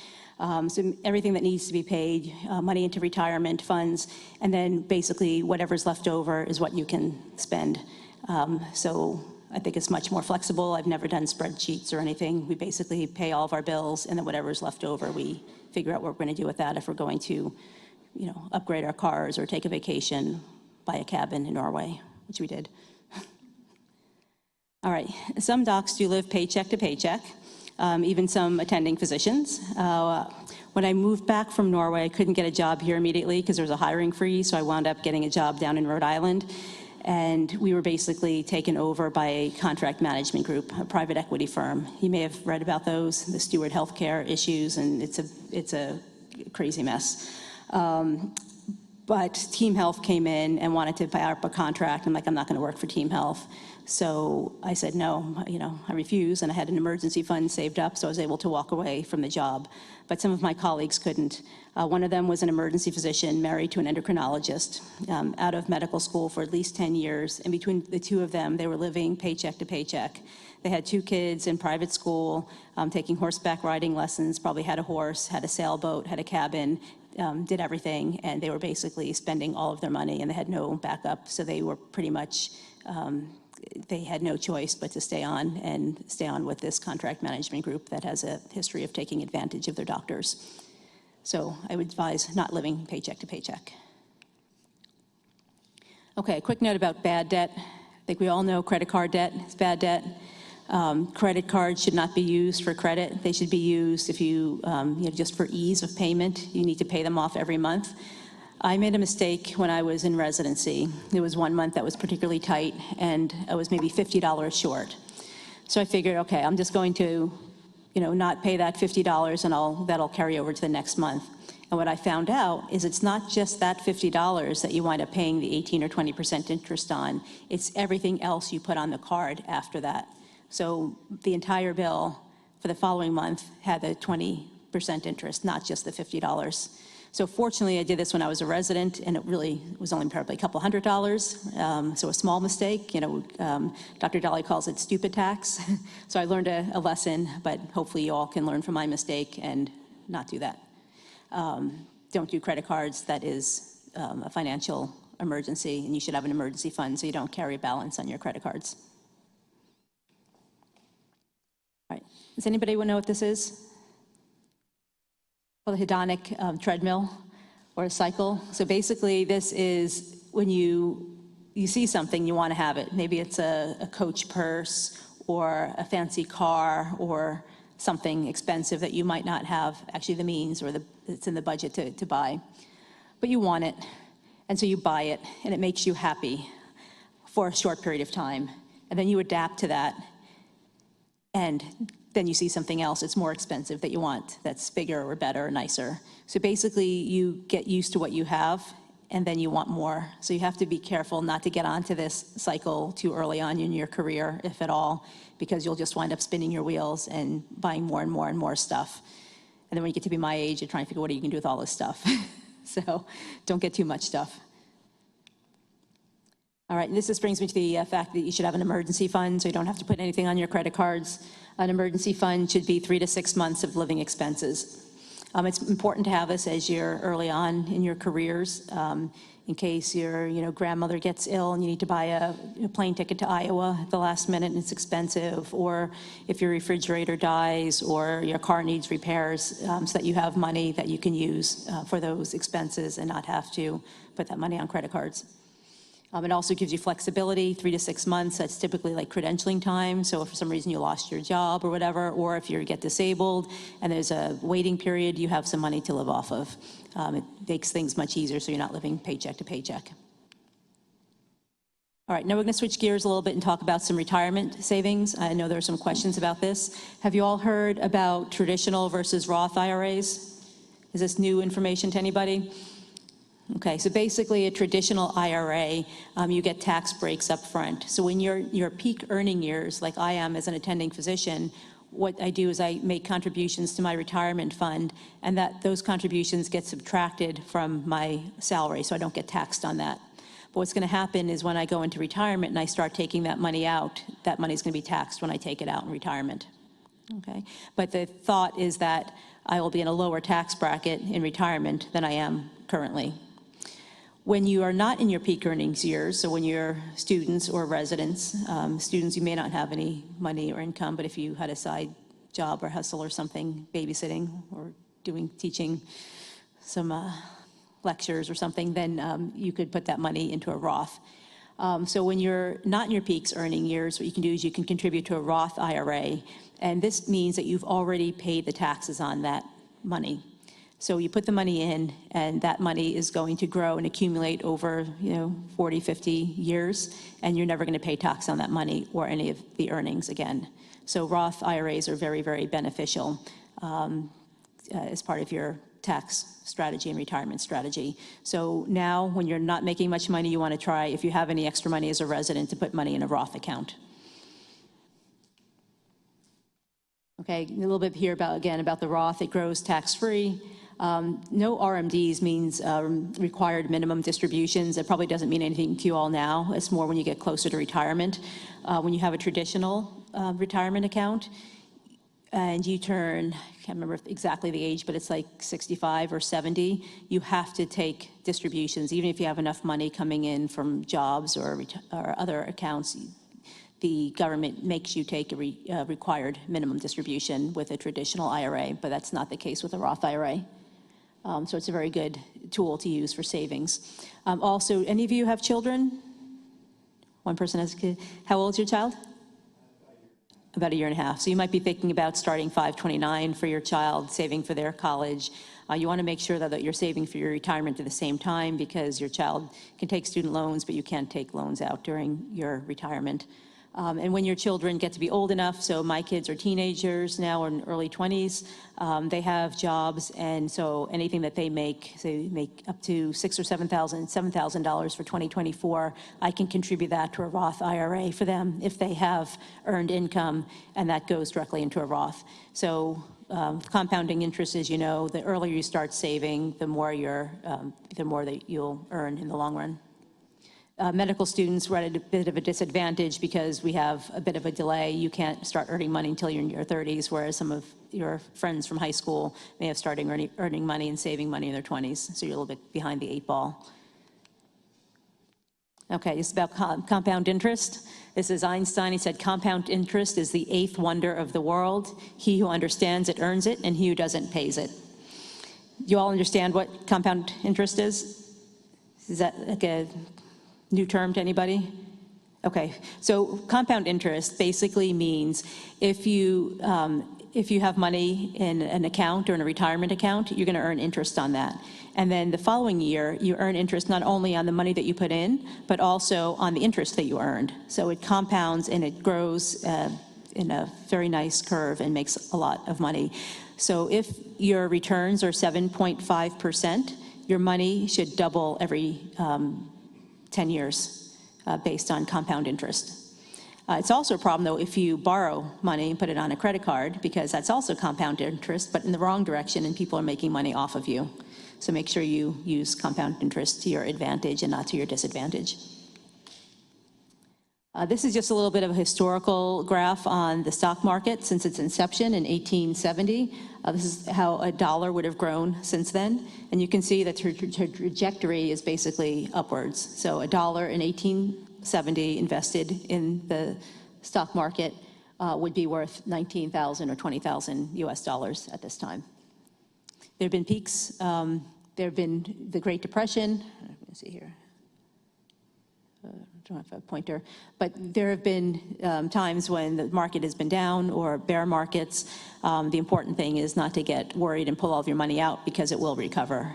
So everything that needs to be paid, money into retirement funds, and then basically whatever's left over is what you can spend. So I think it's much more flexible. I've never done spreadsheets or anything. We basically pay all of our bills, and then whatever's left over, we figure out what we're going to do with that. If we're going to, upgrade our cars or take a vacation, buy a cabin in Norway, which we did. All right, some docs do live paycheck to paycheck, even some attending physicians. When I moved back from Norway, I couldn't get a job here immediately because there was a hiring freeze, so I wound up getting a job down in Rhode Island. And we were basically taken over by a contract management group, a private equity firm. You may have read about those, the Steward Healthcare issues, and it's a crazy mess. But Team Health came in and wanted to buy up a contract. I'm like, I'm not going to work for Team Health. So I said no, I refused, and I had an emergency fund saved up, so I was able to walk away from the job. But some of my colleagues couldn't. One of them was an emergency physician married to an endocrinologist, out of medical school for at least 10 years. And between the two of them, they were living paycheck to paycheck. They had 2 kids in private school, taking horseback riding lessons, probably had a horse, had a sailboat, had a cabin, did everything, and they were basically spending all of their money, and they had no backup. So they were pretty much, they had no choice but to stay on with this contract management group that has a history of taking advantage of their doctors. So I would advise not living paycheck to paycheck. Okay, a quick note about bad debt. I think we all know credit card debt is bad debt. Credit cards should not be used for credit. They should be used if just for ease of payment. You need to pay them off every month. I made a mistake when I was in residency. There was one month that was particularly tight, and I was maybe $50 short. So I figured, okay, I'm just going to, not pay that $50, and that'll carry over to the next month. And what I found out is it's not just that $50 that you wind up paying the 18 or 20% interest on. It's everything else you put on the card after that. So the entire bill for the following month had the 20% interest, not just the $50. So fortunately, I did this when I was a resident, and it really was only probably a couple $100, so a small mistake. Dr. Dolly calls it stupid tax. So I learned a lesson, but hopefully you all can learn from my mistake and not do that. Don't do credit cards. That is a financial emergency, and you should have an emergency fund so you don't carry a balance on your credit cards. All right, does anybody want to know what this is? Well, the hedonic treadmill or a cycle. So basically this is when you see something, you want to have it. Maybe it's a Coach purse or a fancy car or something expensive that you might not have actually the means or it's in the budget to buy. But you want it, and so you buy it, and it makes you happy for a short period of time. And then you adapt to that, and then you see something else that's more expensive that you want, that's bigger or better or nicer. So basically, you get used to what you have, and then you want more. So you have to be careful not to get onto this cycle too early on in your career, if at all, because you'll just wind up spinning your wheels and buying more and more and more stuff. And then when you get to be my age, you're trying to figure out what you can do with all this stuff. So don't get too much stuff. All right, and this just brings me to the fact that you should have an emergency fund, so you don't have to put anything on your credit cards. An emergency fund should be 3 to 6 months of living expenses. It's important to have this as you're early on in your careers, in case your grandmother gets ill and you need to buy a plane ticket to Iowa at the last minute and it's expensive, or if your refrigerator dies or your car needs repairs, so that you have money that you can use for those expenses and not have to put that money on credit cards. It also gives you flexibility, 3 to 6 months. That's typically like credentialing time. So if for some reason you lost your job or whatever, or if you get disabled and there's a waiting period, you have some money to live off of. It makes things much easier so you're not living paycheck to paycheck. All right, now we're going to switch gears a little bit and talk about some retirement savings. I know there are some questions about this. Have you all heard about traditional versus Roth IRAs? Is this new information to anybody? Okay, so basically a traditional IRA, you get tax breaks up front. So when you're your peak earning years, like I am as an attending physician, what I do is I make contributions to my retirement fund, and those contributions get subtracted from my salary, so I don't get taxed on that. But what's going to happen is when I go into retirement and I start taking that money out, that money is going to be taxed when I take it out in retirement. Okay, but the thought is that I will be in a lower tax bracket in retirement than I am currently. When you are not in your peak earnings years, so when you're students or residents, students, you may not have any money or income, but if you had a side job or hustle or something, babysitting or teaching some lectures or something, then you could put that money into a Roth. So when you're not in your peaks earning years, what you can do is you can contribute to a Roth IRA, and this means that you've already paid the taxes on that money. So you put the money in, and that money is going to grow and accumulate over 40, 50 years, and you're never going to pay tax on that money or any of the earnings again. So Roth IRAs are very, very beneficial as part of your tax strategy and retirement strategy. So now when you're not making much money, you want to try, if you have any extra money as a resident, to put money in a Roth account. Okay, a little bit here about the Roth. It grows tax-free. No RMDs means required minimum distributions. It probably doesn't mean anything to you all now. It's more when you get closer to retirement. When you have a traditional retirement account and you turn, I can't remember exactly the age, but it's like 65 or 70, you have to take distributions. Even if you have enough money coming in from jobs or other accounts, the government makes you take a required minimum distribution with a traditional IRA, but that's not the case with a Roth IRA. So it's a very good tool to use for savings. Also, any of you have children? One person has a kid. How old is your child? About a year and a half. So you might be thinking about starting 529 for your child, saving for their college. You want to make sure that you're saving for your retirement at the same time, because your child can take student loans, but you can't take loans out during your retirement. And when your children get to be old enough, so my kids are teenagers now, or in early 20s, they have jobs, and so anything that they make, say make up to $6,000 or $7,000 for 2024, I can contribute that to a Roth IRA for them if they have earned income, and that goes directly into a Roth. So compounding interest, as you know, the earlier you start saving, the more that you'll earn in the long run. Medical students were at a bit of a disadvantage because we have a bit of a delay. You can't start earning money until you're in your 30s, whereas some of your friends from high school may have started earning money and saving money in their 20s, so you're a little bit behind the 8 ball. Okay, this is about compound interest. This is Einstein. He said, compound interest is the 8th wonder of the world. He who understands it earns it, and he who doesn't pays it. You all understand what compound interest is? Is that like a new term to anybody? Okay, so compound interest basically means if you have money in an account or in a retirement account, you're going to earn interest on that. And then the following year, you earn interest not only on the money that you put in, but also on the interest that you earned. So it compounds and it grows in a very nice curve and makes a lot of money. So if your returns are 7.5%, your money should double every 10 years based on compound interest. It's also a problem, though, if you borrow money and put it on a credit card, because that's also compound interest, but in the wrong direction, and people are making money off of you. So make sure you use compound interest to your advantage and not to your disadvantage. This is just a little bit of a historical graph on the stock market since its inception in 1870. This is how a dollar would have grown since then. And you can see that her trajectory is basically upwards. So a dollar in 1870 invested in the stock market would be worth 19,000 or 20,000 US dollars at this time. There have been peaks. There have been the Great Depression. Let me see here. I don't have a pointer, but there have been times when the market has been down or bear markets. The important thing is not to get worried and pull all of your money out because it will recover.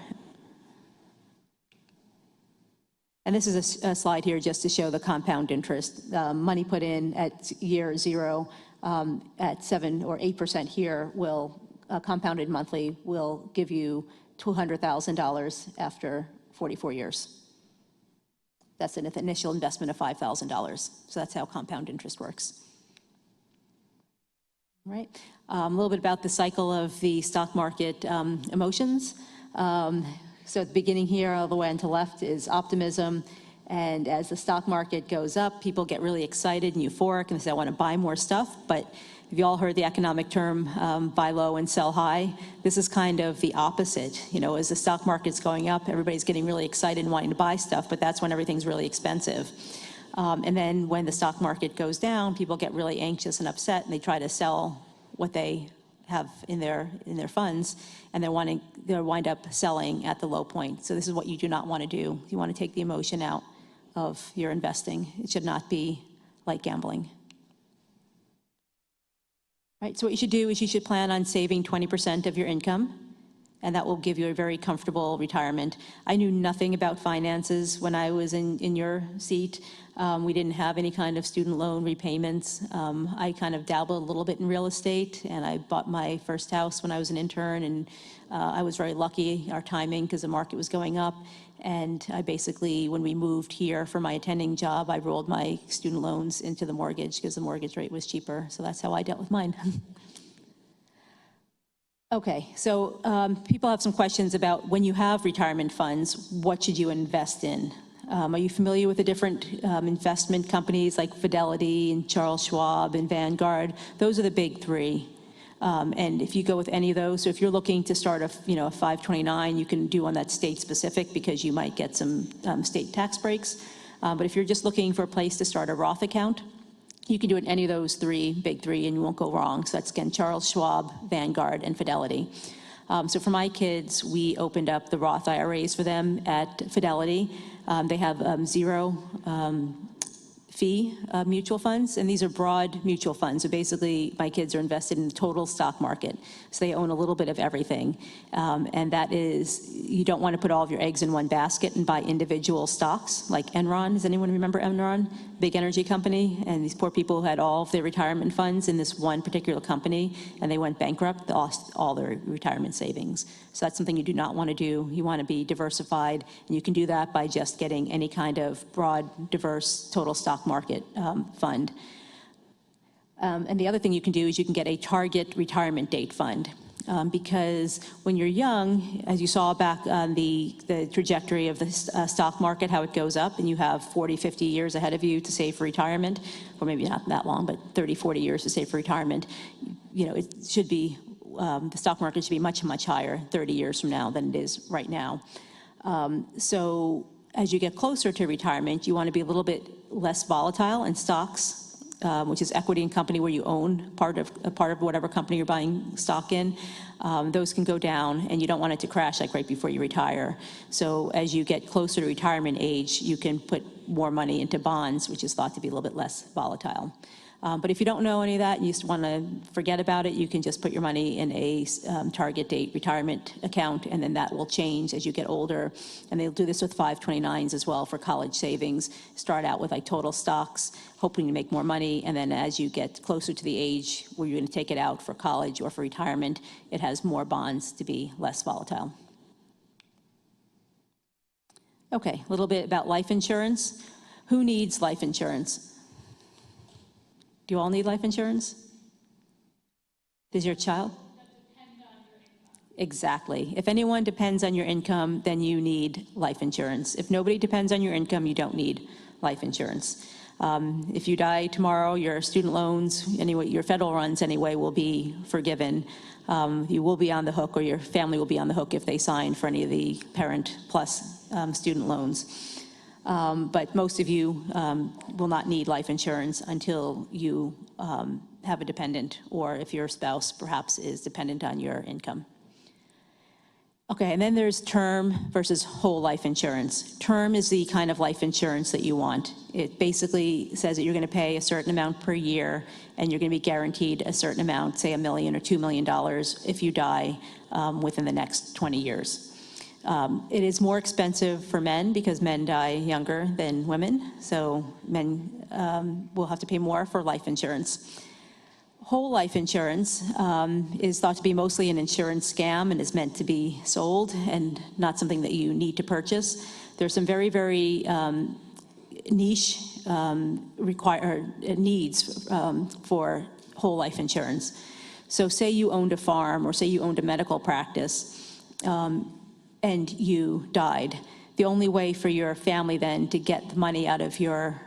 And this is a slide here just to show the compound interest. Money put in at year 0 at 7 or 8% here will, compounded monthly, will give you $200,000 after 44 years. That's an initial investment of $5,000. So that's how compound interest works. All right. A little bit about the cycle of the stock market emotions. So at the beginning here, all the way on to the left, is optimism. And as the stock market goes up, people get really excited and euphoric and say, I want to buy more stuff. But have you all heard the economic term, buy low and sell high? This is kind of the opposite. You know, as the stock market's going up, everybody's getting really excited and wanting to buy stuff, but that's when everything's really expensive. And then when the stock market goes down, people get really anxious and upset, and they try to sell what they have in their funds, and they'll wind up selling at the low point. So this is what you do not want to do. You want to take the emotion out of your investing. It should not be like gambling. Right, so what you should do is you should plan on saving 20% of your income, and that will give you a very comfortable retirement. I knew nothing about finances when I was in your seat. We didn't have any kind of student loan repayments. I kind of dabbled a little bit in real estate, and I bought my first house when I was an intern, and I was very lucky, our timing, because the market was going up. And I basically, when we moved here for my attending job, I rolled my student loans into the mortgage because the mortgage rate was cheaper. So that's how I dealt with mine. Okay, so people have some questions about when you have retirement funds, what should you invest in? Are you familiar with the different investment companies like Fidelity and Charles Schwab and Vanguard? Those are the big 3. And if you go with any of those, so if you're looking to start a 529, you can do one that's state specific because you might get some state tax breaks. But if you're just looking for a place to start a Roth account, you can do it in any of those big three, and you won't go wrong. So that's, again, Charles Schwab, Vanguard, and Fidelity. So for my kids, we opened up the Roth IRAs for them at Fidelity. They have 0 fee mutual funds, and these are broad mutual funds. So basically, my kids are invested in the total stock market. So they own a little bit of everything. And that is, you don't want to put all of your eggs in one basket and buy individual stocks, like Enron. Does anyone remember Enron? Big energy company. And these poor people who had all of their retirement funds in this one particular company, and they went bankrupt, they lost all their retirement savings. So that's something you do not want to do. You want to be diversified, and you can do that by just getting any kind of broad, diverse, total stock market fund. And the other thing you can do is you can get a target retirement date fund. because when you're young, as you saw back on the trajectory of the stock market, how it goes up, and you have 40, 50 years ahead of you to save for retirement, or maybe not that long, but 30, 40 years to save for retirement, it should be, the stock market should be much, much higher 30 years from now than it is right now. So as you get closer to retirement, you want to be a little bit less volatile in stocks, which is equity in company where you own part of whatever company you're buying stock in. Those can go down, and you don't want it to crash like right before you retire. So as you get closer to retirement age, you can put more money into bonds, which is thought to be a little bit less volatile. But if you don't know any of that and you just want to forget about it, you can just put your money in a target date retirement account, and then that will change as you get older. And they'll do this with 529s as well for college savings. Start out with like total stocks, hoping to make more money, and then as you get closer to the age where you're going to take it out for college or for retirement, it has more bonds to be less volatile. Okay, a little bit about life insurance. Who needs life insurance? Do you all need life insurance? Does your child? Exactly. If anyone depends on your income, then you need life insurance. If nobody depends on your income, you don't need life insurance. If you die tomorrow, your student loans, anyway, your federal runs anyway, will be forgiven. You will be on the hook, or your family will be on the hook if they sign for any of the parent plus student loans. But most of you will not need life insurance until you have a dependent, or if your spouse perhaps is dependent on your income. Okay, and then there's term versus whole life insurance. Term is the kind of life insurance that you want. It basically says that you're going to pay a certain amount per year, and you're going to be guaranteed a certain amount, say $1 million or $2 million, if you die within the next 20 years. It is more expensive for men because men die younger than women, so men will have to pay more for life insurance. Whole life insurance is thought to be mostly an insurance scam and is meant to be sold and not something that you need to purchase. There's some very, very niche needs for whole life insurance. So say you owned a farm, or say you owned a medical practice, and you died. The only way for your family then to get the money out of your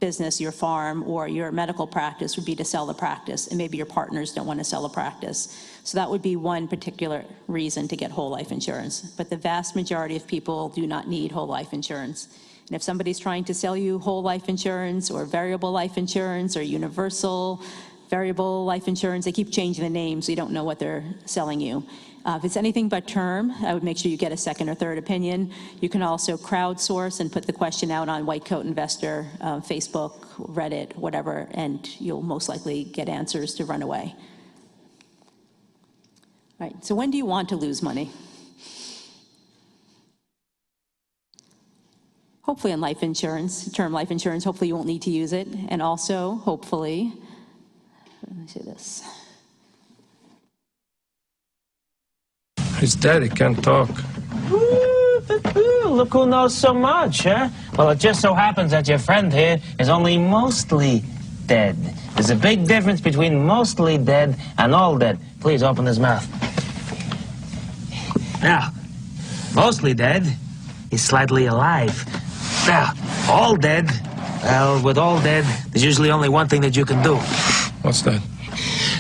business, your farm, or your medical practice would be to sell the practice, and maybe your partners don't want to sell a practice. So that would be one particular reason to get whole life insurance. But the vast majority of people do not need whole life insurance. And if somebody's trying to sell you whole life insurance, or variable life insurance, or universal variable life insurance, they keep changing the name, so you don't know what they're selling you. If it's anything but term, I would make sure you get a second or third opinion. You can also crowdsource and put the question out on White Coat Investor, Facebook, Reddit, whatever, and you'll most likely get answers to run away. All right, so when do you want to lose money? Hopefully on life insurance, term life insurance, hopefully you won't need to use it. And also, hopefully, let me see this. His daddy can't talk. Look who knows so much, huh? Well, it just so happens that your friend here is only mostly dead. There's a big difference between mostly dead and all dead. Please open his mouth. Now, mostly dead is slightly alive. Now, all dead, well, with all dead, there's usually only one thing that you can do. What's that?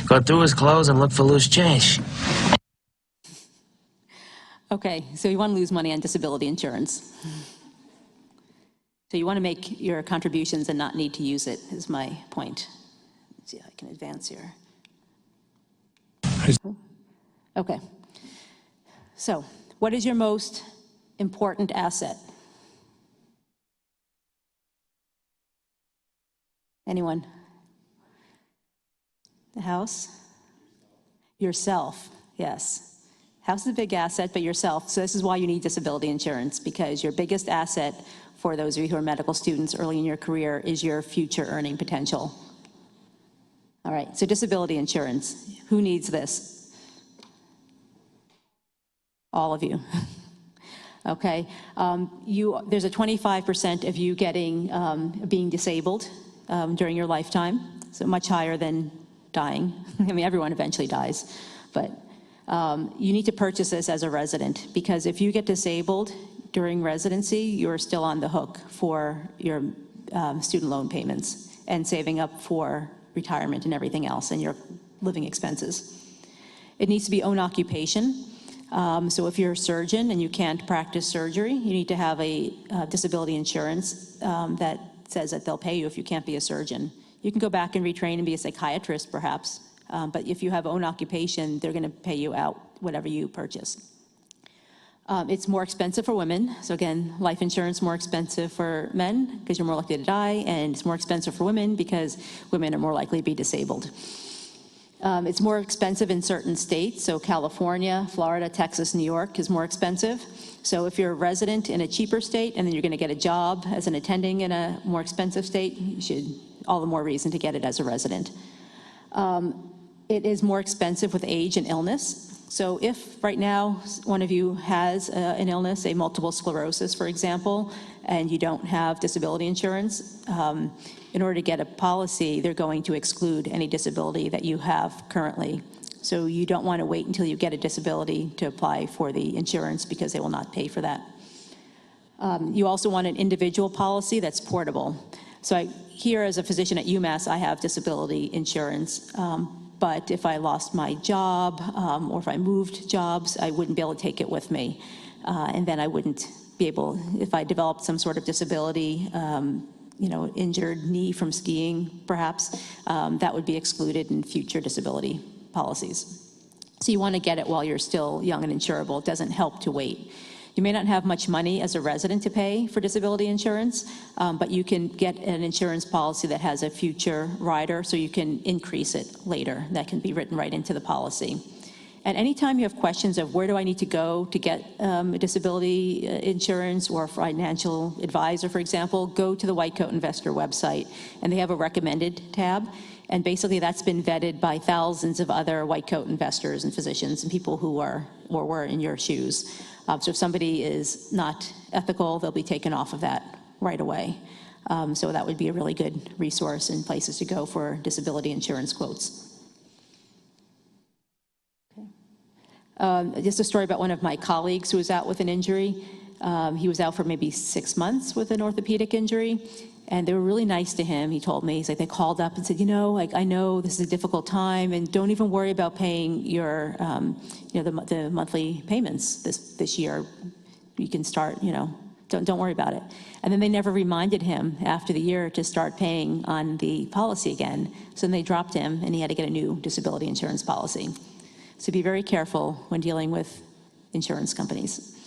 Go through his clothes and look for loose change. Okay, so you want to lose money on disability insurance. So you want to make your contributions and not need to use it, is my point. Let's see if I can advance here. Okay. So, what is your most important asset? Anyone? The house? Yourself, yes. House is a big asset, but yourself. So this is why you need disability insurance, because your biggest asset for those of you who are medical students early in your career is your future earning potential. All right, so disability insurance. Who needs this? All of you. Okay, there's a 25% of you being disabled during your lifetime, so much higher than dying. I mean, everyone eventually dies, but You need to purchase this as a resident, because if you get disabled during residency, you're still on the hook for your student loan payments and saving up for retirement and everything else and your living expenses. It needs to be own occupation. So if you're a surgeon and you can't practice surgery, you need to have a disability insurance that says that they'll pay you if you can't be a surgeon. You can go back and retrain and be a psychiatrist, perhaps, but if you have own occupation, they're going to pay you out whatever you purchase. It's more expensive for women. So again, life insurance more expensive for men because you're more likely to die, and it's more expensive for women because women are more likely to be disabled. It's more expensive in certain states. So California, Florida, Texas, New York is more expensive. So if you're a resident in a cheaper state and then you're going to get a job as an attending in a more expensive state, you should, all the more reason to get it as a resident. It is more expensive with age and illness. So if right now one of you has an illness, a multiple sclerosis, for example, and you don't have disability insurance, in order to get a policy, they're going to exclude any disability that you have currently. So you don't want to wait until you get a disability to apply for the insurance because they will not pay for that. You also want an individual policy that's portable. So here as a physician at UMass, I have disability insurance. But if I lost my job or if I moved jobs, I wouldn't be able to take it with me. And then I wouldn't be able, if I developed some sort of disability, injured knee from skiing, perhaps, that would be excluded in future disability policies. So you want to get it while you're still young and insurable. It doesn't help to wait. You may not have much money as a resident to pay for disability insurance, but you can get an insurance policy that has a future rider, so you can increase it later. That can be written right into the policy. And anytime you have questions of where do I need to go to get disability insurance or financial advisor, for example, go to the White Coat Investor website, and they have a recommended tab. And basically that's been vetted by thousands of other white coat investors and physicians and people who are or were in your shoes. So if somebody is not ethical, they'll be taken off of that right away. So that would be a really good resource and places to go for disability insurance quotes. Just a story about one of my colleagues who was out with an injury. He was out for maybe 6 months with an orthopedic injury, and they were really nice to him. He told me, he's like, they called up and said, I know this is a difficult time, and don't even worry about paying your, the monthly payments this year. You can start, don't worry about it. And then they never reminded him after the year to start paying on the policy again. So then they dropped him, and he had to get a new disability insurance policy. So be very careful when dealing with insurance companies.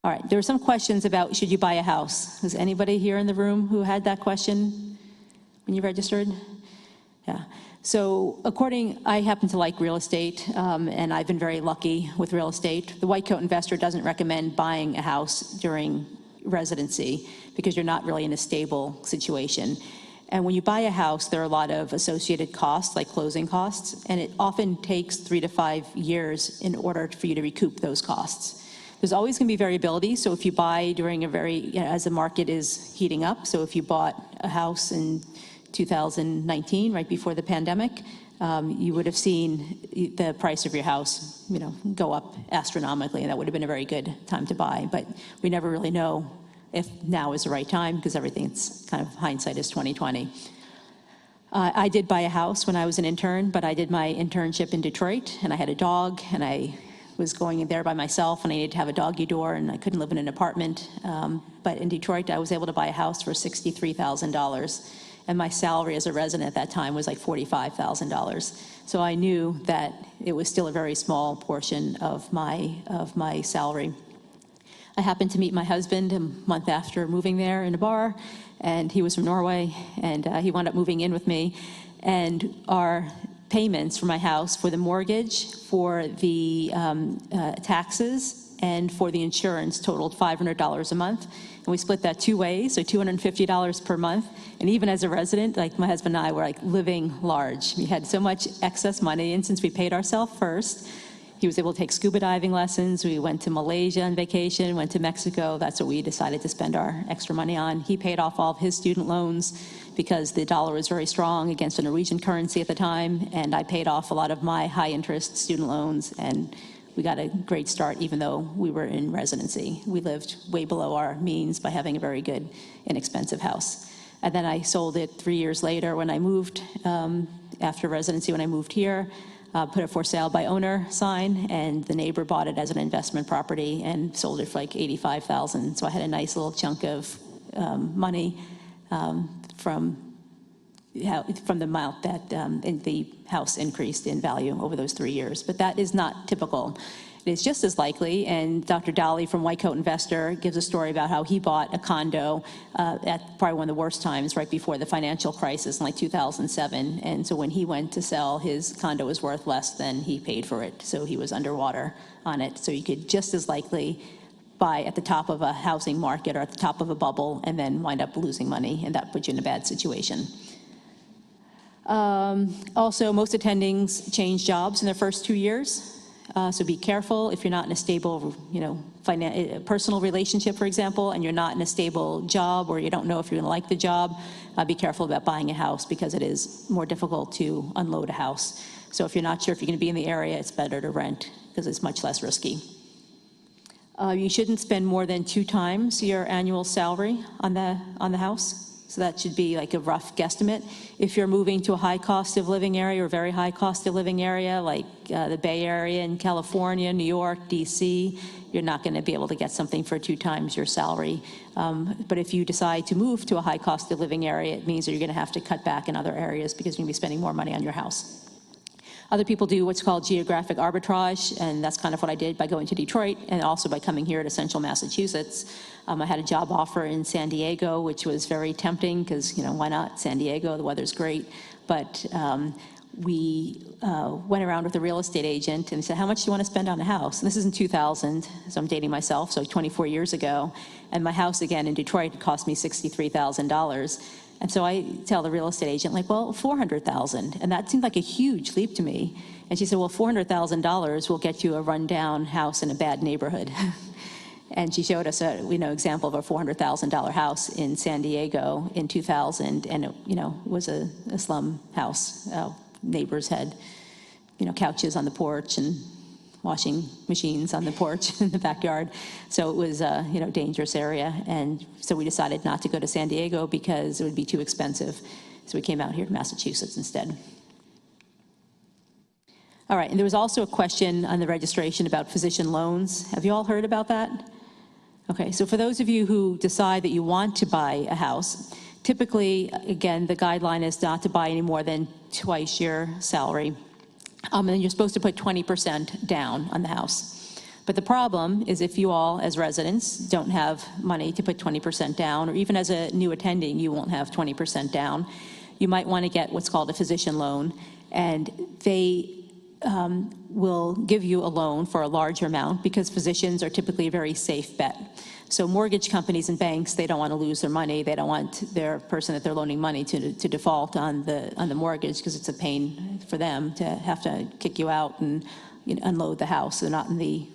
All right, there were some questions about should you buy a house? Was anybody here in the room who had that question when you registered? Yeah. So I happen to like real estate, and I've been very lucky with real estate. The White Coat Investor doesn't recommend buying a house during residency because you're not really in a stable situation. And when you buy a house, there are a lot of associated costs, like closing costs, and it often takes 3 to 5 years in order for you to recoup those costs. There's always going to be variability, so if you buy during as the market is heating up, so if you bought a house in 2019, right before the pandemic, you would have seen the price of your house, go up astronomically, and that would have been a very good time to buy. But we never really know if now is the right time, because everything's kind of hindsight is 2020. I did buy a house when I was an intern, but I did my internship in Detroit, and I had a dog, and I was going in there by myself, and I needed to have a doggy door, and I couldn't live in an apartment. But in Detroit, I was able to buy a house for $63,000, and my salary as a resident at that time was like $45,000. So I knew that it was still a very small portion of my salary. I happened to meet my husband a month after moving there in a bar, and he was from Norway, and he wound up moving in with me. And our payments for my house, for the mortgage, for the taxes, and for the insurance totaled $500 a month. And we split that 2 ways, so $250 per month. And even as a resident, like my husband and I were like living large. We had so much excess money, and since we paid ourselves first, He was able to take scuba diving lessons. We went to Malaysia on vacation, went to Mexico. That's what we decided to spend our extra money on. He paid off all of his student loans because the dollar was very strong against the Norwegian currency at the time, and I paid off a lot of my high-interest student loans, and we got a great start even though we were in residency. We lived way below our means by having a very good, inexpensive house. And then I sold it 3 years later when I moved, after residency, when I moved here, put a for sale by owner sign, and the neighbor bought it as an investment property and sold it for like $85,000. So I had a nice little chunk of money from the amount that the house increased in value over those 3 years. But that is not typical. It is just as likely, and Dr. Dolly from White Coat Investor gives a story about how he bought a condo at probably one of the worst times, right before the financial crisis in like 2007. And so when he went to sell, his condo was worth less than he paid for it. So he was underwater on it. So you could just as likely buy at the top of a housing market or at the top of a bubble and then wind up losing money, and that puts you in a bad situation. Also, most attendings change jobs in their first 2 years. So be careful if you're not in a stable, personal relationship, for example, and you're not in a stable job, or you don't know if you're going to like the job. Be careful about buying a house because it is more difficult to unload a house. So if you're not sure if you're going to be in the area, it's better to rent because it's much less risky. You shouldn't spend more than 2 times your annual salary on the house. So that should be like a rough guesstimate. If you're moving to a high cost of living area or very high cost of living area, like the Bay Area in California, New York, DC, you're not going to be able to get something for 2 times your salary. But if you decide to move to a high cost of living area, it means that you're going to have to cut back in other areas because you're going to be spending more money on your house. Other people do what's called geographic arbitrage, and that's kind of what I did by going to Detroit and also by coming here to central Massachusetts. I had a job offer in San Diego, which was very tempting because, why not? San Diego, the weather's great. But we went around with a real estate agent and said, how much do you want to spend on a house? And this is in 2000, so I'm dating myself, so 24 years ago. And my house, again, in Detroit, cost me $63,000. And so I tell the real estate agent, like, well, $400,000. And that seemed like a huge leap to me. And she said, well, $400,000 will get you a rundown house in a bad neighborhood. And she showed us a example of a $400,000 house in San Diego in 2000, and it was a slum house. Neighbors had couches on the porch and washing machines on the porch in the backyard. So it was a dangerous area, and so we decided not to go to San Diego because it would be too expensive. So we came out here to Massachusetts instead. All right, and there was also a question on the registration about physician loans. Have you all heard about that? Okay, so for those of you who decide that you want to buy a house, typically, again, the guideline is not to buy any more than twice your salary. And then you're supposed to put 20% down on the house. But the problem is if you all, as residents, don't have money to put 20% down, or even as a new attending, you won't have 20% down, you might want to get what's called a physician loan, and they will give you a loan for a larger amount because physicians are typically a very safe bet. So mortgage companies and banks, they don't want to lose their money. They don't want their person that they're loaning money to default on the mortgage because it's a pain for them to have to kick you out and unload the house. They're not in the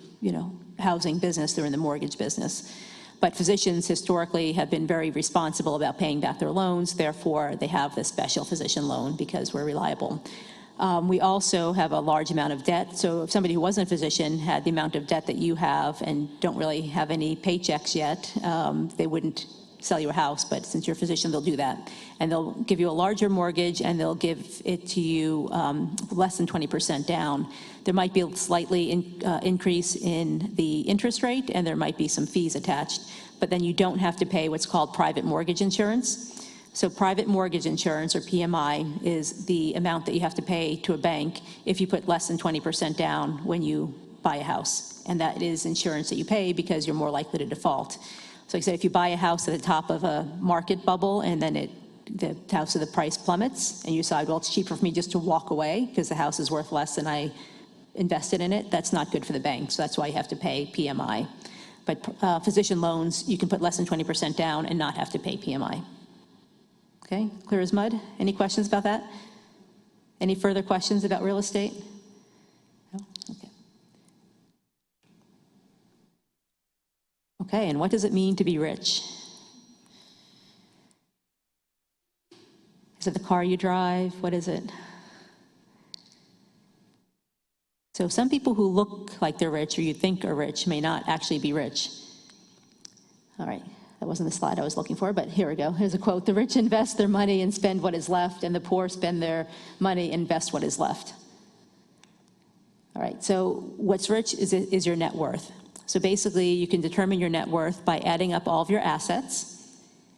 housing business, they're in the mortgage business. But physicians historically have been very responsible about paying back their loans. Therefore, they have this special physician loan because we're reliable. We also have a large amount of debt. So if somebody who wasn't a physician had the amount of debt that you have and don't really have any paychecks yet, they wouldn't sell you a house, but since you're a physician, they'll do that. And they'll give you a larger mortgage and they'll give it to you less than 20% down. There might be a slightly increase in the interest rate and there might be some fees attached, but then you don't have to pay what's called private mortgage insurance. So private mortgage insurance, or PMI, is the amount that you have to pay to a bank if you put less than 20% down when you buy a house. And that is insurance that you pay because you're more likely to default. So like I said, if you buy a house at the top of a market bubble and then the house of the price plummets and you decide, well, it's cheaper for me just to walk away because the house is worth less than I invested in it, that's not good for the bank. So that's why you have to pay PMI. But physician loans, you can put less than 20% down and not have to pay PMI. Okay, clear as mud. Any questions about that? Any further questions about real estate? No? Okay. Okay, and what does it mean to be rich? Is it the car you drive? What is it? So some people who look like they're rich or you think are rich may not actually be rich. All right, that wasn't the slide I was looking for, but here we go. Here's a quote. The rich invest their money and spend what is left, and the poor spend their money and invest what is left. All right, so what's rich is your net worth. So basically, you can determine your net worth by adding up all of your assets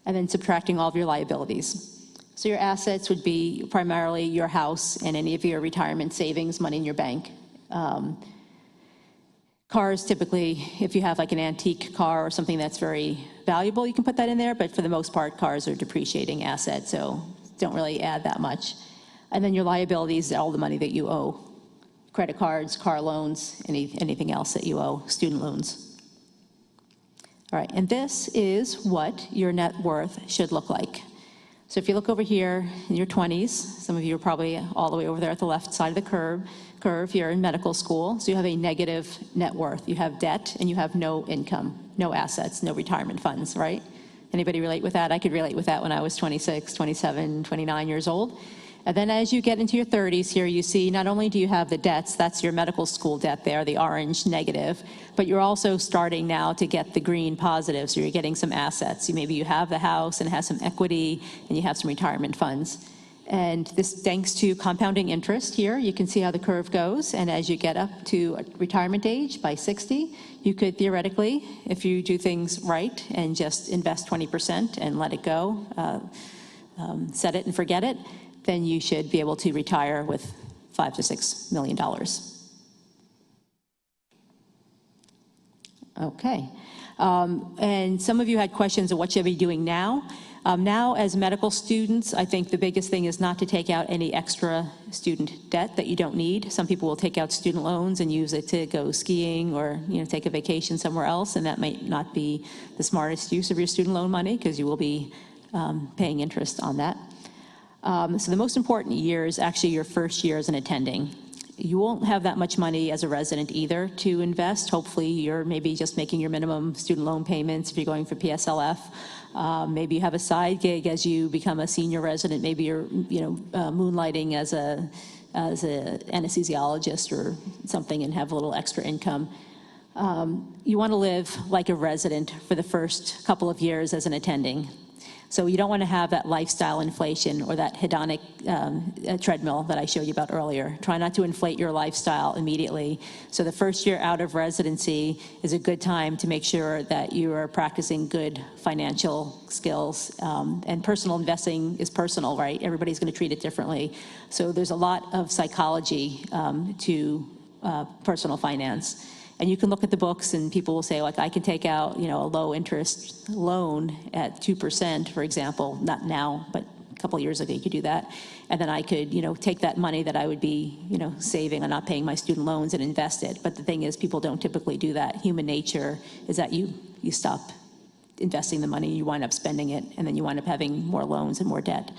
and then subtracting all of your liabilities. So your assets would be primarily your house and any of your retirement savings, money in your bank. Cars, typically, if you have like an antique car or something that's very valuable, you can put that in there, but for the most part, cars are depreciating assets, so don't really add that much. And then your liabilities, all the money that you owe. Credit cards, car loans, anything else that you owe, student loans. All right, and this is what your net worth should look like. So if you look over here in your 20s, some of you are probably all the way over there at the left side of the curve, you're in medical school, so you have a negative net worth. You have debt and you have no income, no assets, no retirement funds, right? Anybody relate with that? I could relate with that when I was 26, 27, 29 years old. And then as you get into your 30s here, you see not only do you have the debts, that's your medical school debt there, the orange negative, but you're also starting now to get the green positive, so you're getting some assets. Maybe you have the house and it has some equity and you have some retirement funds. And this, thanks to compounding interest here, you can see how the curve goes. And as you get up to retirement age by 60, you could theoretically, if you do things right and just invest 20% and let it go, set it and forget it, then you should be able to retire with $5 to $6 million. Okay. And some of you had questions of what should I be doing now. Now, as medical students, I think the biggest thing is not to take out any extra student debt that you don't need. Some people will take out student loans and use it to go skiing or take a vacation somewhere else, and that might not be the smartest use of your student loan money because you will be paying interest on that. So the most important year is actually your first year as an attending. You won't have that much money as a resident either to invest. Hopefully you're maybe just making your minimum student loan payments if you're going for PSLF. Maybe you have a side gig as you become a senior resident. Maybe you're moonlighting as an anesthesiologist or something and have a little extra income. You want to live like a resident for the first couple of years as an attending. So you don't want to have that lifestyle inflation or that hedonic treadmill that I showed you about earlier. Try not to inflate your lifestyle immediately. So the first year out of residency is a good time to make sure that you are practicing good financial skills. And personal investing is personal, right? Everybody's going to treat it differently. So there's a lot of psychology to personal finance. And you can look at the books and people will say, like, I can take out, a low interest loan at 2%, for example, not now, but a couple of years ago you could do that. And then I could, take that money that I would be, saving and not paying my student loans and invest it. But the thing is, people don't typically do that. Human nature is that you stop investing the money, you wind up spending it, and then you wind up having more loans and more debt.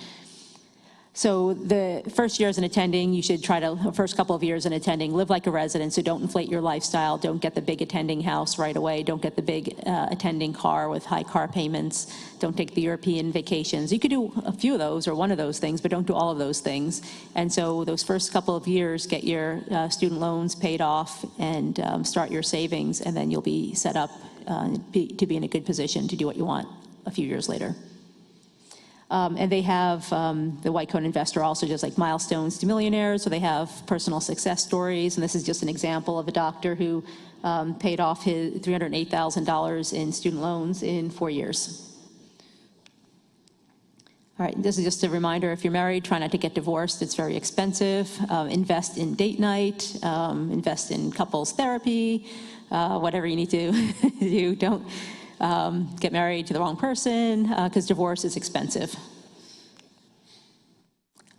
So the first year as an attending, you should try to, first couple of years in attending, live like a resident, so don't inflate your lifestyle, don't get the big attending house right away, don't get the big attending car with high car payments, don't take the European vacations. You could do a few of those or one of those things, but don't do all of those things. And so those first couple of years, get your student loans paid off and start your savings, and then you'll be set up to be in a good position to do what you want a few years later. And they have, the White Coat Investor also does like milestones to millionaires, so they have personal success stories, and this is just an example of a doctor who paid off his $308,000 in student loans in 4 years. All right, this is just a reminder, if you're married, try not to get divorced, it's very expensive. Invest in date night, invest in couples therapy, whatever you need to do, don't get married to the wrong person, because divorce is expensive.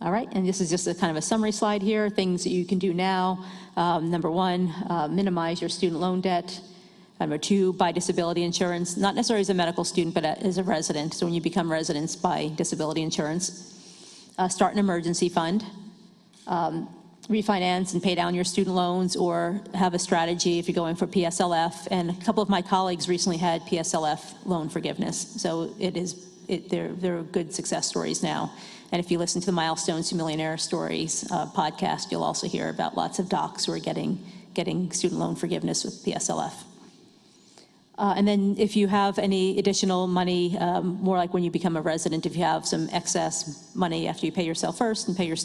All right, and this is just a kind of a summary slide here, things that you can do now. Number one, minimize your student loan debt. Number two, buy disability insurance, not necessarily as a medical student, but as a resident. So when you become residents, buy disability insurance. Start an emergency fund. refinance and pay down your student loans, or have a strategy if you're going for PSLF. And a couple of my colleagues recently had PSLF loan forgiveness. So they're good success stories now. And if you listen to the Milestones to Millionaire Stories podcast, you'll also hear about lots of docs who are getting student loan forgiveness with PSLF. And then if you have any additional money, more like when you become a resident, if you have some excess money after you pay yourself first and pay your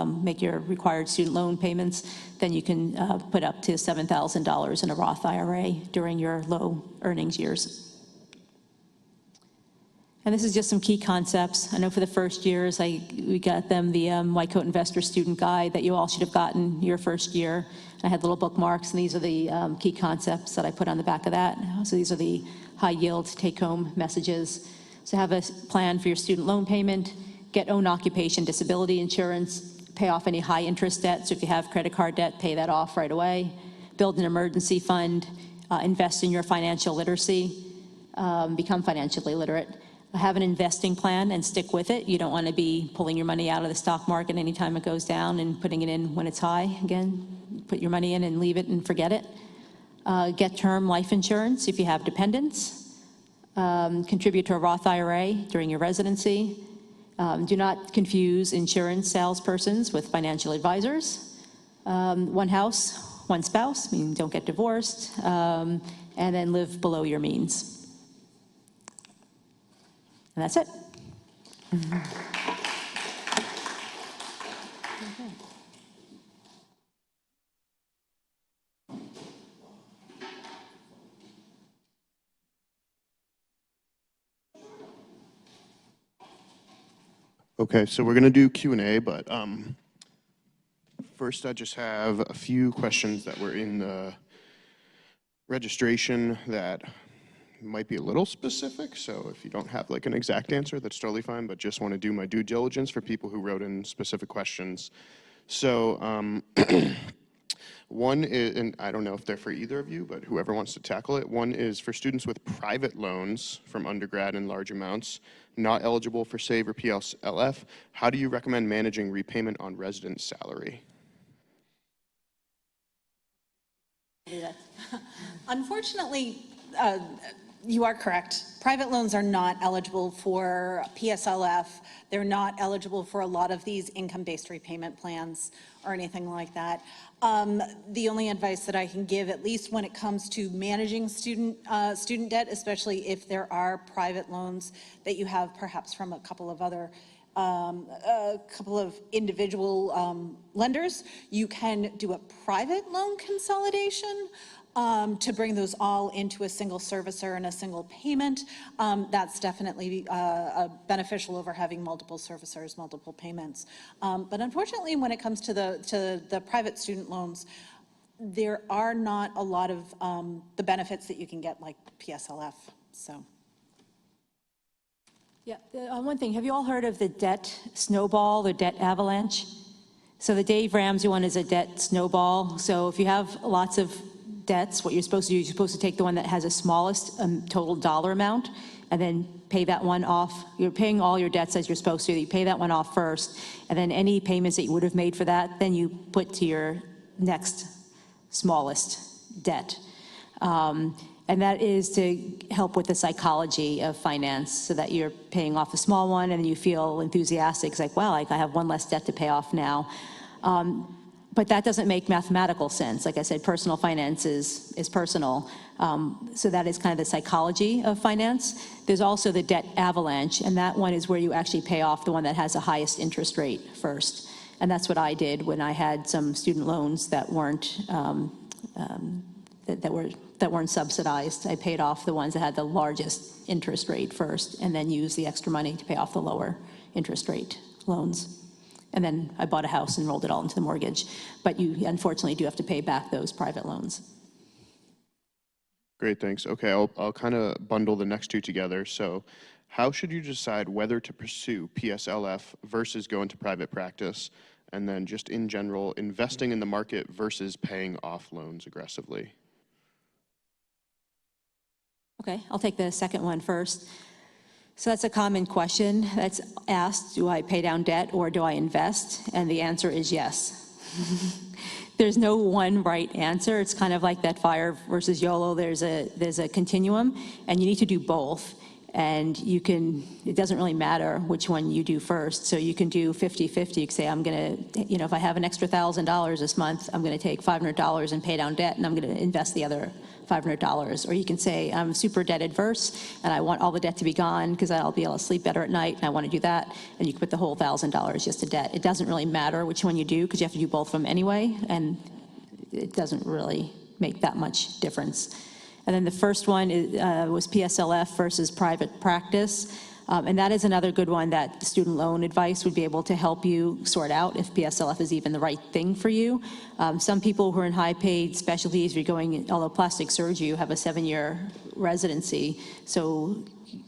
make your required student loan payments, then you can put up to $7,000 in a Roth IRA during your low earnings years. And this is just some key concepts. I know for the first years, we got them the White Coat Investor Student Guide that you all should have gotten your first year. I had little bookmarks, and these are the key concepts that I put on the back of that. So these are the high yield take-home messages. So have a plan for your student loan payment, get own occupation disability insurance, pay off any high interest debt. So if you have credit card debt, pay that off right away. Build an emergency fund, invest in your financial literacy, become financially literate. Have an investing plan and stick with it. You don't want to be pulling your money out of the stock market anytime it goes down and putting it in when it's high. Again, put your money in and leave it and forget it. Get term life insurance if you have dependents. Contribute to a Roth IRA during your residency. Do not confuse insurance salespersons with financial advisors. One house, one spouse, meaning don't get divorced, and then live below your means. And that's it. Okay, so we're going to do Q&A, but first I just have a few questions that were in the registration that might be a little specific, so if you don't have like an exact answer, that's totally fine, but just want to do my due diligence for people who wrote in specific questions. So one is, and I don't know if they're for either of you, but whoever wants to tackle it. One is for students with private loans from undergrad in large amounts, not eligible for SAVE or PSLF. How do you recommend managing repayment on resident salary? Unfortunately, you are correct. Private loans are not eligible for PSLF. They're not eligible for a lot of these income-based repayment plans or anything like that. The only advice that I can give, at least when it comes to managing student debt, especially if there are private loans that you have perhaps from a couple of other individual lenders, you can do a private loan consolidation to bring those all into a single servicer and a single payment. That's definitely beneficial over having multiple servicers, multiple payments. But unfortunately, when it comes to the private student loans, there are not a lot of the benefits that you can get like PSLF, so. Yeah, one thing, have you all heard of the debt snowball or debt avalanche? So the Dave Ramsey one is a debt snowball. So if you have lots of debts, what you're supposed to do is you're supposed to take the one that has the smallest total dollar amount and then pay that one off. You're paying all your debts as you're supposed to. You pay that one off first, and then any payments that you would have made for that, then you put to your next smallest debt. And that is to help with the psychology of finance so that you're paying off a small one and you feel enthusiastic. It's like, wow, I have one less debt to pay off now. But that doesn't make mathematical sense. Like I said, personal finance is personal. So that is kind of the psychology of finance. There's also the debt avalanche, and that one is where you actually pay off the one that has the highest interest rate first. And that's what I did when I had some student loans that weren't that weren't subsidized. I paid off the ones that had the largest interest rate first, and then used the extra money to pay off the lower interest rate loans. And then I bought a house and rolled it all into the mortgage. But you unfortunately do have to pay back those private loans. Great, thanks. Okay, I'll kind of bundle the next two together. So how should you decide whether to pursue PSLF versus go into private practice? And then just in general, investing in the market versus paying off loans aggressively? Okay, I'll take the second one first. So that's a common question that's asked, do I pay down debt or do I invest? And the answer is yes. There's no one right answer. It's kind of like that fire versus YOLO. There's a continuum, and you need to do both. And you can, it doesn't really matter which one you do first. So you can do 50-50. You can say, I'm going to, you know, if I have an extra $1,000 this month, I'm going to take $500 and pay down debt, and I'm going to invest the other $500. Or you can say, I'm super debt adverse, and I want all the debt to be gone because I'll be able to sleep better at night, and I want to do that. And you can put the whole $1,000 just to debt. It doesn't really matter which one you do because you have to do both of them anyway, and it doesn't really make that much difference. And then the first one was PSLF versus private practice. And that is another good one that student loan advice would be able to help you sort out if PSLF is even the right thing for you. Some people who are in high-paid specialties, you're going, although plastic surgery, you have a 7-year residency, so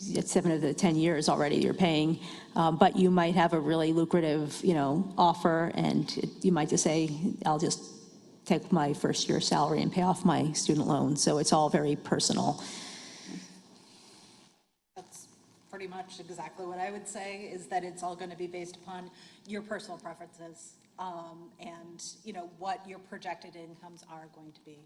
it's 7 of the 10 years already you're paying. But you might have a really lucrative, you know, offer, and you might just say, I'll just take my first year's salary and pay off my student loan. So it's all very personal. That's pretty much exactly what I would say, is that it's all going to be based upon your personal preferences and, you know, what your projected incomes are going to be.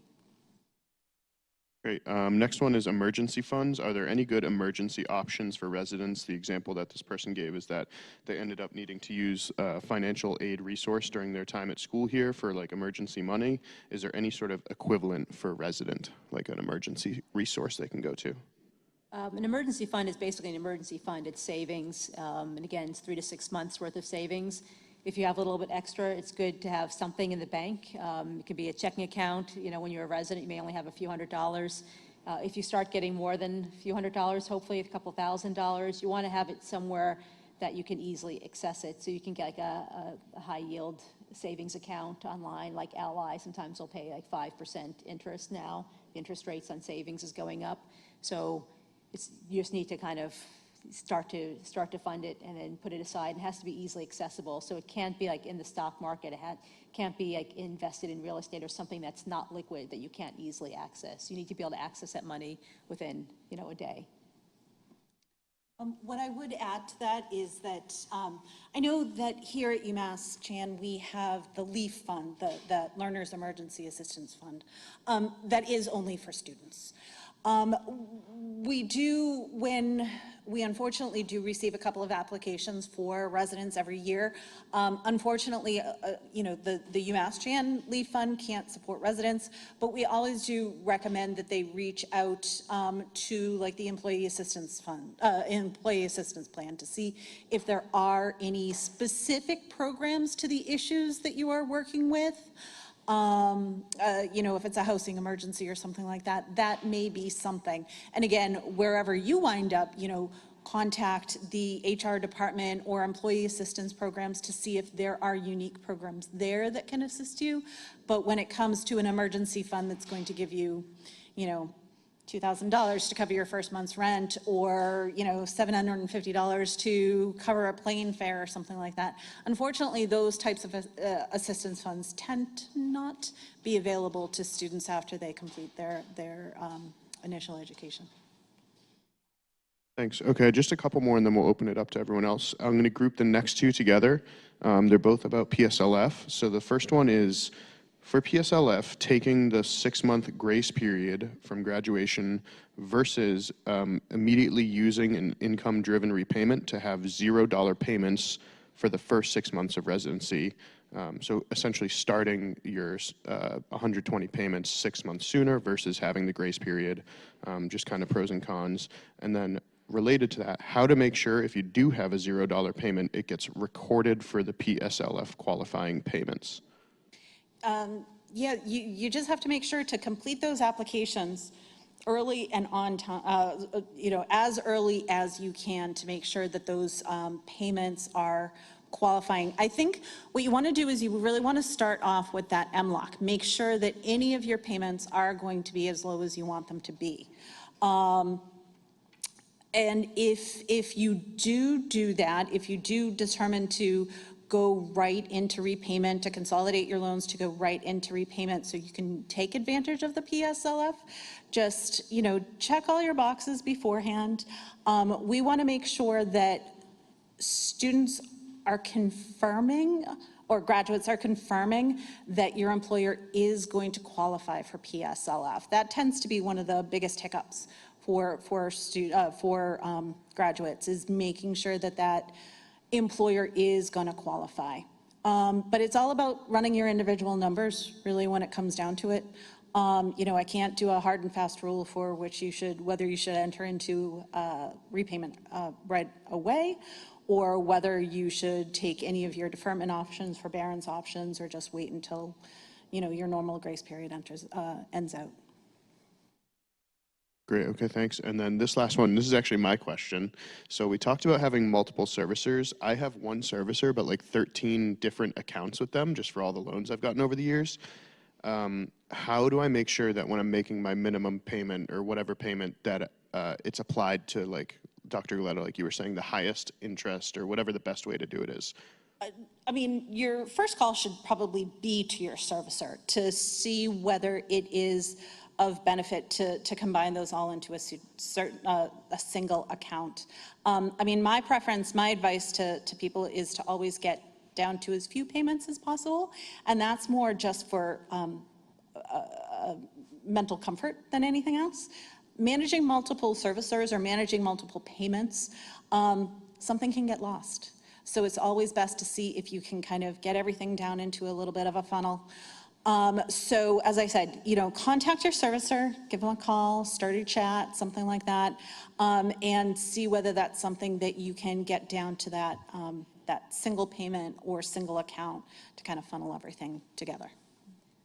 Great. Next one is emergency funds. Are there any good emergency options for residents? The example that this person gave is that they ended up needing to use financial aid resource during their time at school here for like emergency money. Is there any sort of equivalent for a resident, like an emergency resource they can go to? An emergency fund is basically an emergency fund. It's savings, and again, it's 3 to 6 months worth of savings. If you have a little bit extra, it's good to have something in the bank. It could be a checking account. You know, when you're a resident, you may only have a few $100s. If you start getting more than a few $100s, hopefully a couple $1,000s, you want to have it somewhere that you can easily access it. So you can get like a high yield savings account online, like Ally. Sometimes they'll pay like 5% interest now. The interest rates on savings is going up. So you just need to kind of start to fund it and then put it aside. It has to be easily accessible. So it can't be like in the stock market. It can't be like invested in real estate or something that's not liquid that you can't easily access. You need to be able to access that money within, you know, a day. What I would add to that is that I know that here at UMass Chan we have the LEAF fund, the Learners Emergency Assistance Fund, that is only for students. We do, when we unfortunately do receive a couple of applications for residents every year. Unfortunately, you know, the UMass Chan LEAF Fund can't support residents, but we always do recommend that they reach out to like the Employee Assistance Fund, Employee Assistance Plan to see if there are any specific programs to the issues that you are working with. You know, if it's a housing emergency or something like that, that may be something. And again, wherever you wind up, you know, contact the HR department or employee assistance programs to see if there are unique programs there that can assist you. But when it comes to an emergency fund that's going to give you, you know, $2,000 to cover your first month's rent, or, you know, $750 to cover a plane fare or something like that. Unfortunately, those types of assistance funds tend to not be available to students after they complete their initial education. Thanks. Okay, just a couple more and then we'll open it up to everyone else. I'm going to group the next two together. They're both about PSLF. So the first one is, for PSLF, taking the 6-month grace period from graduation versus immediately using an income-driven repayment to have $0 payments for the first 6 months of residency. So essentially starting your 120 payments 6 months sooner versus having the grace period, just kind of pros and cons. And then related to that, how to make sure if you do have a $0 payment, it gets recorded for the PSLF qualifying payments. Yeah, you just have to make sure to complete those applications early and on time, you know, as early as you can, to make sure that those payments are qualifying. I think what you want to do is you really want to start off with that MLOC. Make sure that any of your payments are going to be as low as you want them to be. And if you do that, if you do determine to go right into repayment, to consolidate your loans, to go right into repayment so you can take advantage of the PSLF, just, you know, check all your boxes beforehand. We want to make sure that students are confirming, or graduates are confirming that your employer is going to qualify for PSLF. That tends to be one of the biggest hiccups for graduates, is making sure that that employer is going to qualify. But it's all about running your individual numbers, really, when it comes down to it. I can't do a hard and fast rule for whether you should enter into repayment right away, or whether you should take any of your deferment options, forbearance options, or just wait until, your normal grace period ends out. Great, okay, thanks. And then this last one, this is actually my question. So we talked about having multiple servicers. I have one servicer, but like 13 different accounts with them, just for all the loans I've gotten over the years. How do I make sure that when I'm making my minimum payment or whatever payment that it's applied to, like Dr. Goleta, like you were saying, the highest interest or whatever the best way to do it is? I mean, your first call should probably be to your servicer to see whether it is of benefit to combine those all into a single account. I mean, my preference, my advice to people is to always get down to as few payments as possible, and that's more just for mental comfort than anything else. Managing multiple servicers or managing multiple payments, something can get lost. So it's always best to see if you can kind of get everything down into a little bit of a funnel. So as I said, contact your servicer, give them a call, start a chat, something like that, and see whether that's something that you can get down to that single payment or single account to kind of funnel everything together.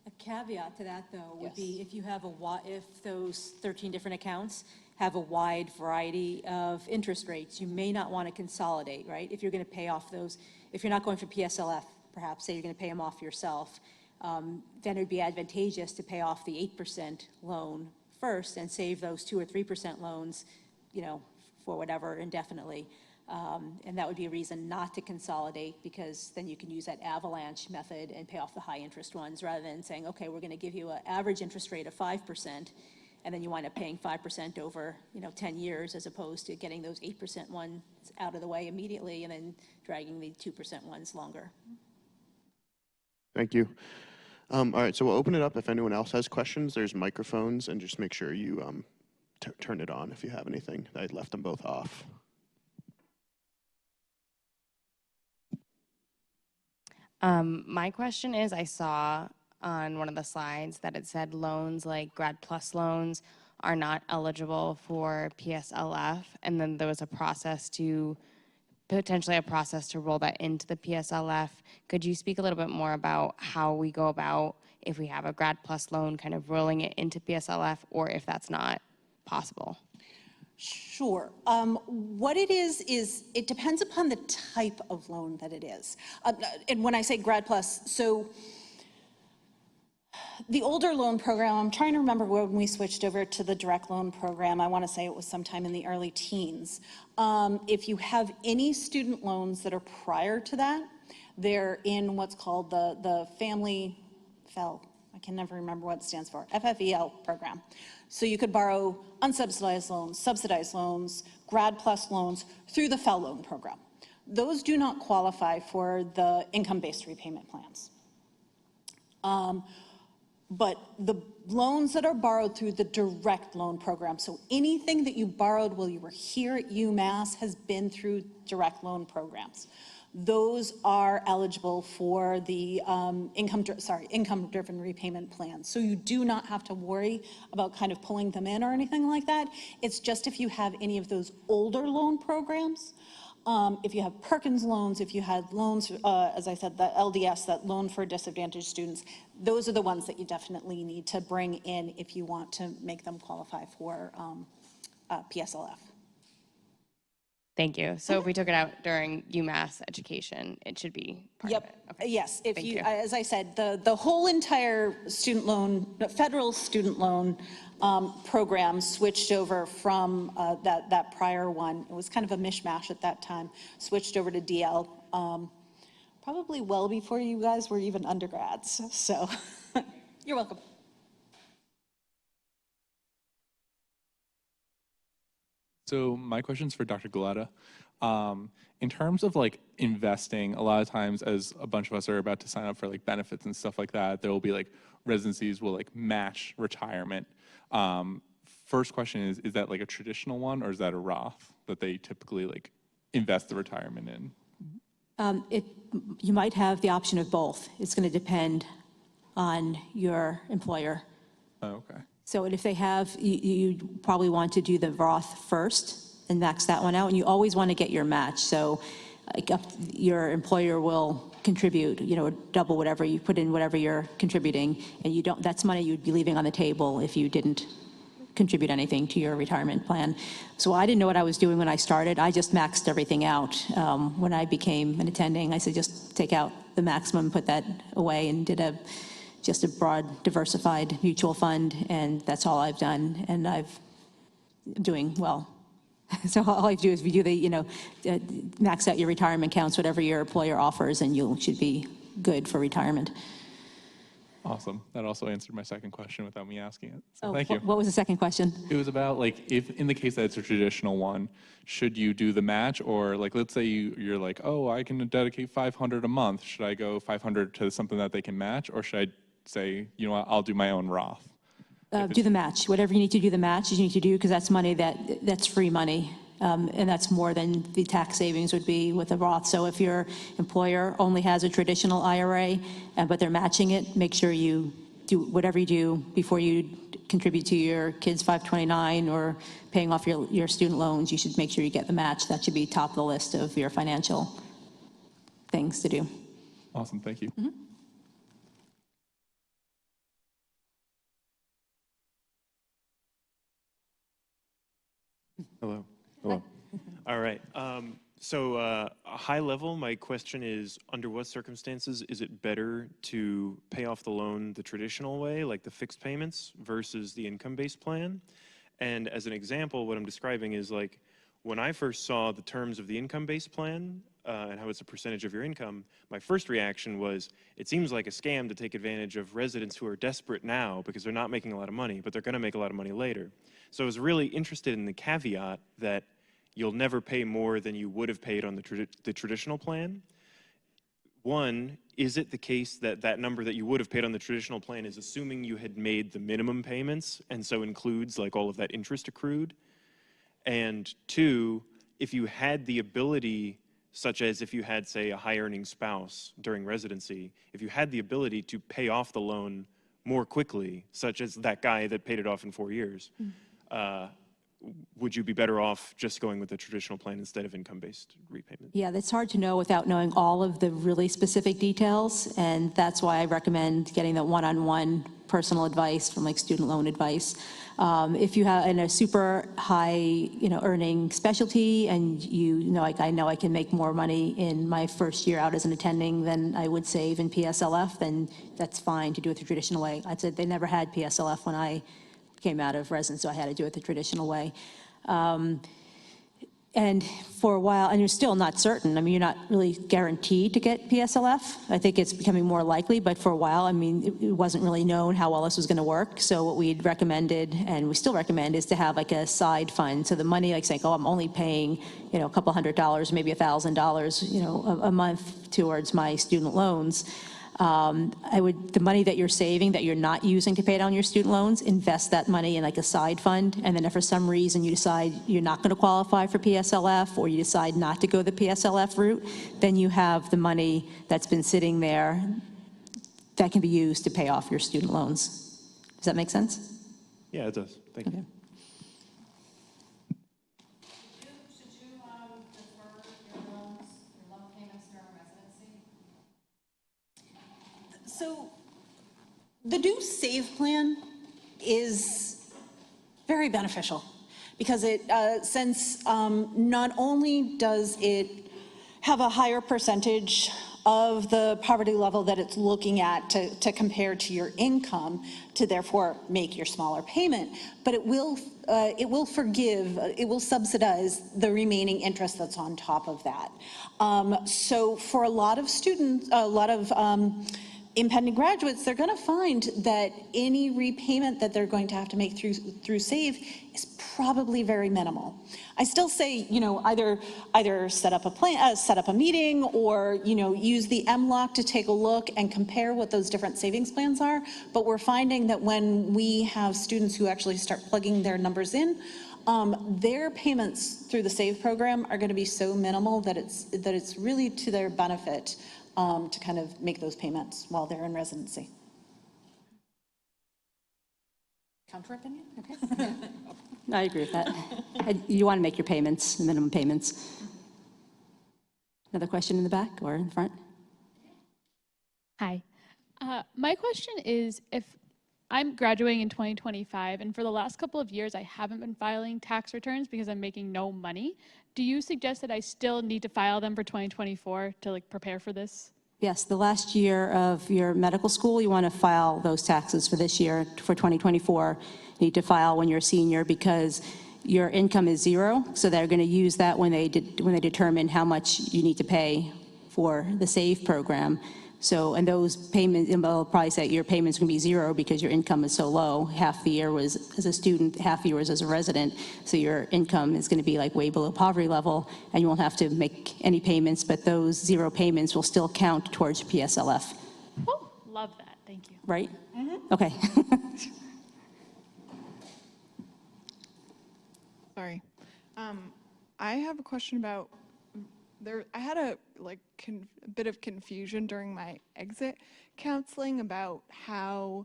A caveat to that, though, would be if those 13 different accounts have a wide variety of interest rates, you may not want to consolidate, right? If you're going to pay off those, if you're not going for PSLF, perhaps, say you're going to pay them off yourself, then it would be advantageous to pay off the 8% loan first and save those 2 or 3% loans, for whatever, indefinitely. And that would be a reason not to consolidate, because then you can use that avalanche method and pay off the high interest ones, rather than saying, okay, we're going to give you an average interest rate of 5%, and then you wind up paying 5% over 10 years, as opposed to getting those 8% ones out of the way immediately and then dragging the 2% ones longer. Thank you. All right, so we'll open it up if anyone else has questions. There's microphones, and just make sure you turn it on if you have anything. I left them both off. My question is, I saw on one of the slides that it said loans like Grad Plus loans are not eligible for PSLF, and then there was potentially a process to roll that into the PSLF. Could you speak a little bit more about how we go about, if we have a Grad Plus loan, kind of rolling it into PSLF, or if that's not possible? Sure. What it is it depends upon the type of loan that it is. And when I say Grad Plus, so the older loan program, I'm trying to remember when we switched over to the direct loan program. I want to say it was sometime in the early teens. If you have any student loans that are prior to that, they're in what's called the Family FEL. I can never remember what it stands for, FFEL program. So you could borrow unsubsidized loans, subsidized loans, Grad Plus loans through the FEL loan program. Those do not qualify for the income-based repayment plans. But the loans that are borrowed through the direct loan program, so anything that you borrowed while you were here at UMass has been through direct loan programs. Those are eligible for the income-driven repayment plan. So you do not have to worry about kind of pulling them in or anything like that. It's just if you have any of those older loan programs, if you have Perkins loans, if you had loans, as I said, the LDS, that loan for disadvantaged students, those are the ones that you definitely need to bring in if you want to make them qualify for PSLF. Thank you. So if we took it out during UMass education, it should be part of it? Okay. Yes, if Thank you, you. as I said, the whole entire student loan, federal student loan program switched over from that prior one. It was kind of a mishmash at that time, switched over to DL, probably well before you guys were even undergrads, so you're welcome. So my question's for Dr. Goleta. In terms of like investing, a lot of times as a bunch of us are about to sign up for like benefits and stuff like that, there will be like residencies will like match retirement. First question is that like a traditional one, or is that a Roth that they typically like invest the retirement in? You might have the option of both. It's going to depend on your employer. Oh, okay. So if they have, you probably want to do the Roth first and max that one out, and you always want to get your match. So like your employer will contribute, double whatever you put in, whatever you're contributing, and you don't. That's money you'd be leaving on the table if you didn't contribute anything to your retirement plan. So I didn't know what I was doing when I started. I just maxed everything out. When I became an attending, I said just take out the maximum, put that away, and did just a broad diversified mutual fund, and that's all I've done, and I'm doing well. So all I do is we do max out your retirement accounts, whatever your employer offers, and you should be good for retirement. Awesome. That also answered my second question without me asking it. So thank you. What was the second question? It was about like, if in the case that it's a traditional one, should you do the match, or like, let's say you're like, oh, I can dedicate $500 a month. Should I go $500 to something that they can match, or should I say, you know what, I'll do my own Roth? Do the match. Whatever you need to do the match, you need to do, because that's money that's free money. And that's more than the tax savings would be with a Roth. So if your employer only has a traditional IRA, but they're matching it, make sure you do whatever you do before you contribute to your kids' 529 or paying off your student loans. You should make sure you get the match. That should be top of the list of your financial things to do. Awesome. Thank you. Mm-hmm. Hello. Hello. All right. So high level, my question is, under what circumstances is it better to pay off the loan the traditional way, like the fixed payments, versus the income-based plan? And as an example, what I'm describing is like, when I first saw the terms of the income-based plan and how it's a percentage of your income, my first reaction was, it seems like a scam to take advantage of residents who are desperate now because they're not making a lot of money, but they're going to make a lot of money later. So I was really interested in the caveat that you'll never pay more than you would have paid on the traditional plan. One, is it the case that that number that you would have paid on the traditional plan is assuming you had made the minimum payments, and so includes like all of that interest accrued? And two, if you had the ability, such as if you had, say, a high-earning spouse during residency, if you had the ability to pay off the loan more quickly, such as that guy that paid it off in 4 years, would you be better off just going with the traditional plan instead of income-based repayment? Yeah, that's hard to know without knowing all of the really specific details, and that's why I recommend getting the one-on-one personal advice from like student loan advice. If you have in a super high, earning specialty, and like I know I can make more money in my first year out as an attending than I would save in PSLF, then that's fine to do it the traditional way. I said they never had PSLF when I came out of residence, so I had to do it the traditional way. And for a while, and you're still not certain. I mean, you're not really guaranteed to get PSLF. I think it's becoming more likely, but for a while, I mean, it wasn't really known how well this was going to work. So what we'd recommended, and we still recommend, is to have like a side fund. So the money, like saying, oh, I'm only paying, a couple $100, maybe $1,000, a month towards my student loans. The money that you're saving that you're not using to pay down your student loans, invest that money in like a side fund. And then if for some reason you decide you're not going to qualify for PSLF, or you decide not to go the PSLF route, then you have the money that's been sitting there that can be used to pay off your student loans. Does that make sense? Yeah, it does. Thank you. Should you defer your loan payments during residency? So the Do Save plan is very beneficial because it, since not only does it have a higher percentage of the poverty level that it's looking at to compare to your income to therefore make your smaller payment, but it will forgive, it will subsidize the remaining interest that's on top of that. So for a lot of students, a lot of impending graduates, they're going to find that any repayment that they're going to have to make through SAVE is probably very minimal. I still say, either set up a plan, set up a meeting, or, use the MLOC to take a look and compare what those different savings plans are. But we're finding that when we have students who actually start plugging their numbers in, their payments through the SAVE program are going to be so minimal that it's really to their benefit to kind of make those payments while they're in residency. Counter opinion? Okay. I agree with that. You want to make your payments, the minimum payments. Another question in the back or in the front? Hi. My question is, if I'm graduating in 2025, and for the last couple of years, I haven't been filing tax returns because I'm making no money, do you suggest that I still need to file them for 2024 to prepare for this? Yes, the last year of your medical school, you want to file those taxes for this year, for 2024. You need to file when you're a senior because your income is zero, so they're going to use that when they determine how much you need to pay for the SAVE program. So, and those payments, they'll probably say your payment's going to be zero because your income is so low. Half the year was as a student, half the year was as a resident. So your income is going to be way below poverty level, and you won't have to make any payments, but those zero payments will still count towards your PSLF. Oh, love that. Thank you. Right? Okay. Sorry. I have a question about I had a bit of confusion during my exit counseling about how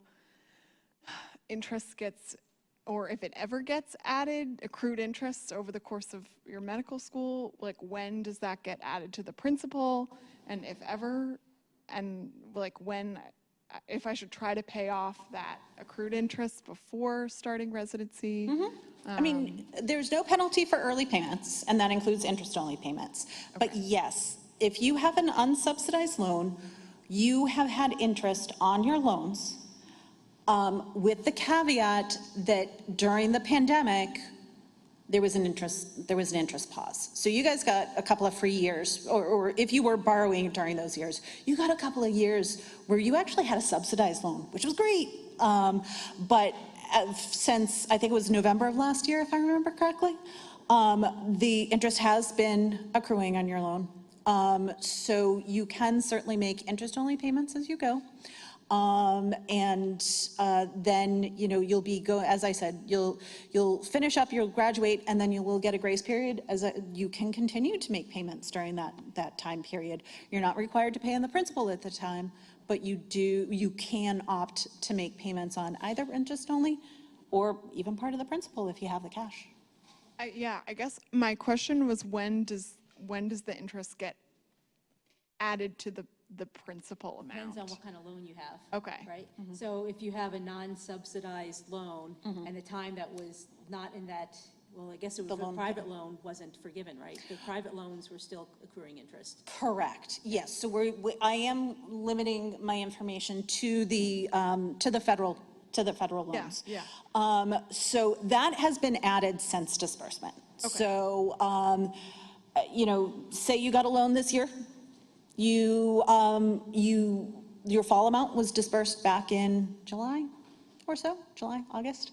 interest gets, or if it ever gets added, accrued interest over the course of your medical school. When does that get added to the principal, and if ever, and when, if I should try to pay off that accrued interest before starting residency. I mean, there's no penalty for early payments, and that includes interest-only payments. Okay. But yes, if you have an unsubsidized loan, you have had interest on your loans, with the caveat that during the pandemic, there was an interest pause. So you guys got a couple of free years, or if you were borrowing during those years, you got a couple of years where you actually had a subsidized loan, which was great. But since I think it was November of last year, if I remember correctly, the interest has been accruing on your loan. So you can certainly make interest-only payments as you go. Then, you'll be as I said, you'll finish up, you'll graduate, and then you will get a grace period you can continue to make payments during that time period. You're not required to pay on the principal at the time, but you can opt to make payments on either interest only or even part of the principal if you have the cash. Yeah, I guess my question was when does the interest get added to the principal amount? Depends on what kind of loan you have. Okay. Right? So if you have a non-subsidized loan and the time that was not in that, well, I guess it was the private loan wasn't forgiven, right? The private loans were still accruing interest. Correct. Yes. So I am limiting my information to the federal loans. Yeah. So that has been added since disbursement. Okay. So say you got a loan this year, your fall amount was disbursed back in July or so, August.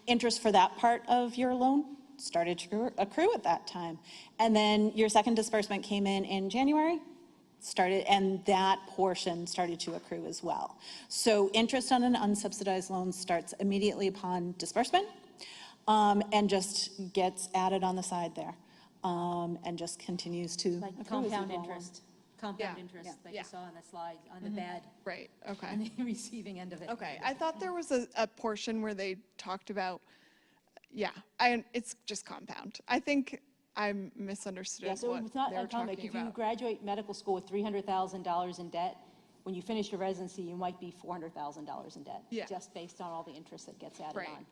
Interest for that part of your loan started to accrue at that time. And then your second disbursement came in January, and that portion started to accrue as well. So interest on an unsubsidized loan starts immediately upon disbursement, and just gets added on the side there, and just continues to Like accrue as you compound go along. interest. Compound interest, like you saw on the slide, on the bad, Right, okay. on the receiving end of it. Okay, I thought there was a portion where they talked about, it's just compound. I think I misunderstood Yeah, so what it's not they were uncommon. talking If you about. graduate medical school with $300,000 in debt, when you finish your residency, you might be $400,000 in debt. Yeah. Just based on all the interest that gets added Right. on.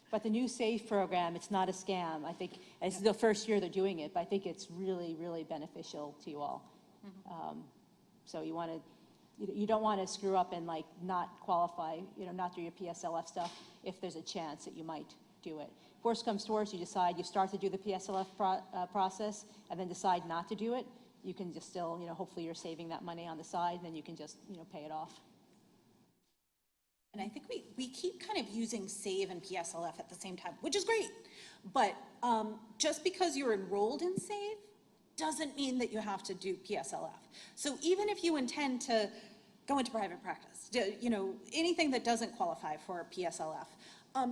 But the new SAVE program, it's not a scam. I think it's the first year they're doing it, but I think it's really, really beneficial to you all. So you don't want to screw up and not qualify, not do your PSLF stuff if there's a chance that you might do it. Worst comes to worst, you start to do the PSLF process and then decide not to do it. You can just still, hopefully you're saving that money on the side, and then you can just, pay it off. And I think we keep kind of using SAVE and PSLF at the same time, which is great. But just because you're enrolled in SAVE doesn't mean that you have to do PSLF. So even if you intend to go into private practice, you know, anything that doesn't qualify for PSLF,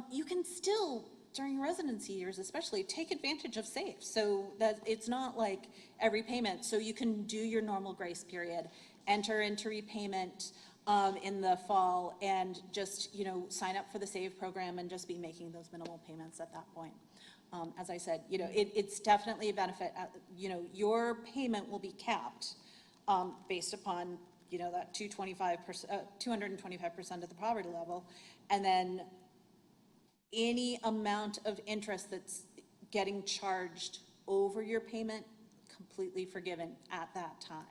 you can still, during your residency years especially, take advantage of SAVE. So that it's not like every payment. So you can do your normal grace period, enter into repayment in the fall, and just, you know, sign up for the SAVE program and just be making those minimal payments at that point. As I said, you know, it's definitely a benefit. You know, your payment will be capped based upon, you know, that 225% of the poverty level, and then any amount of interest that's getting charged over your payment completely forgiven at that time.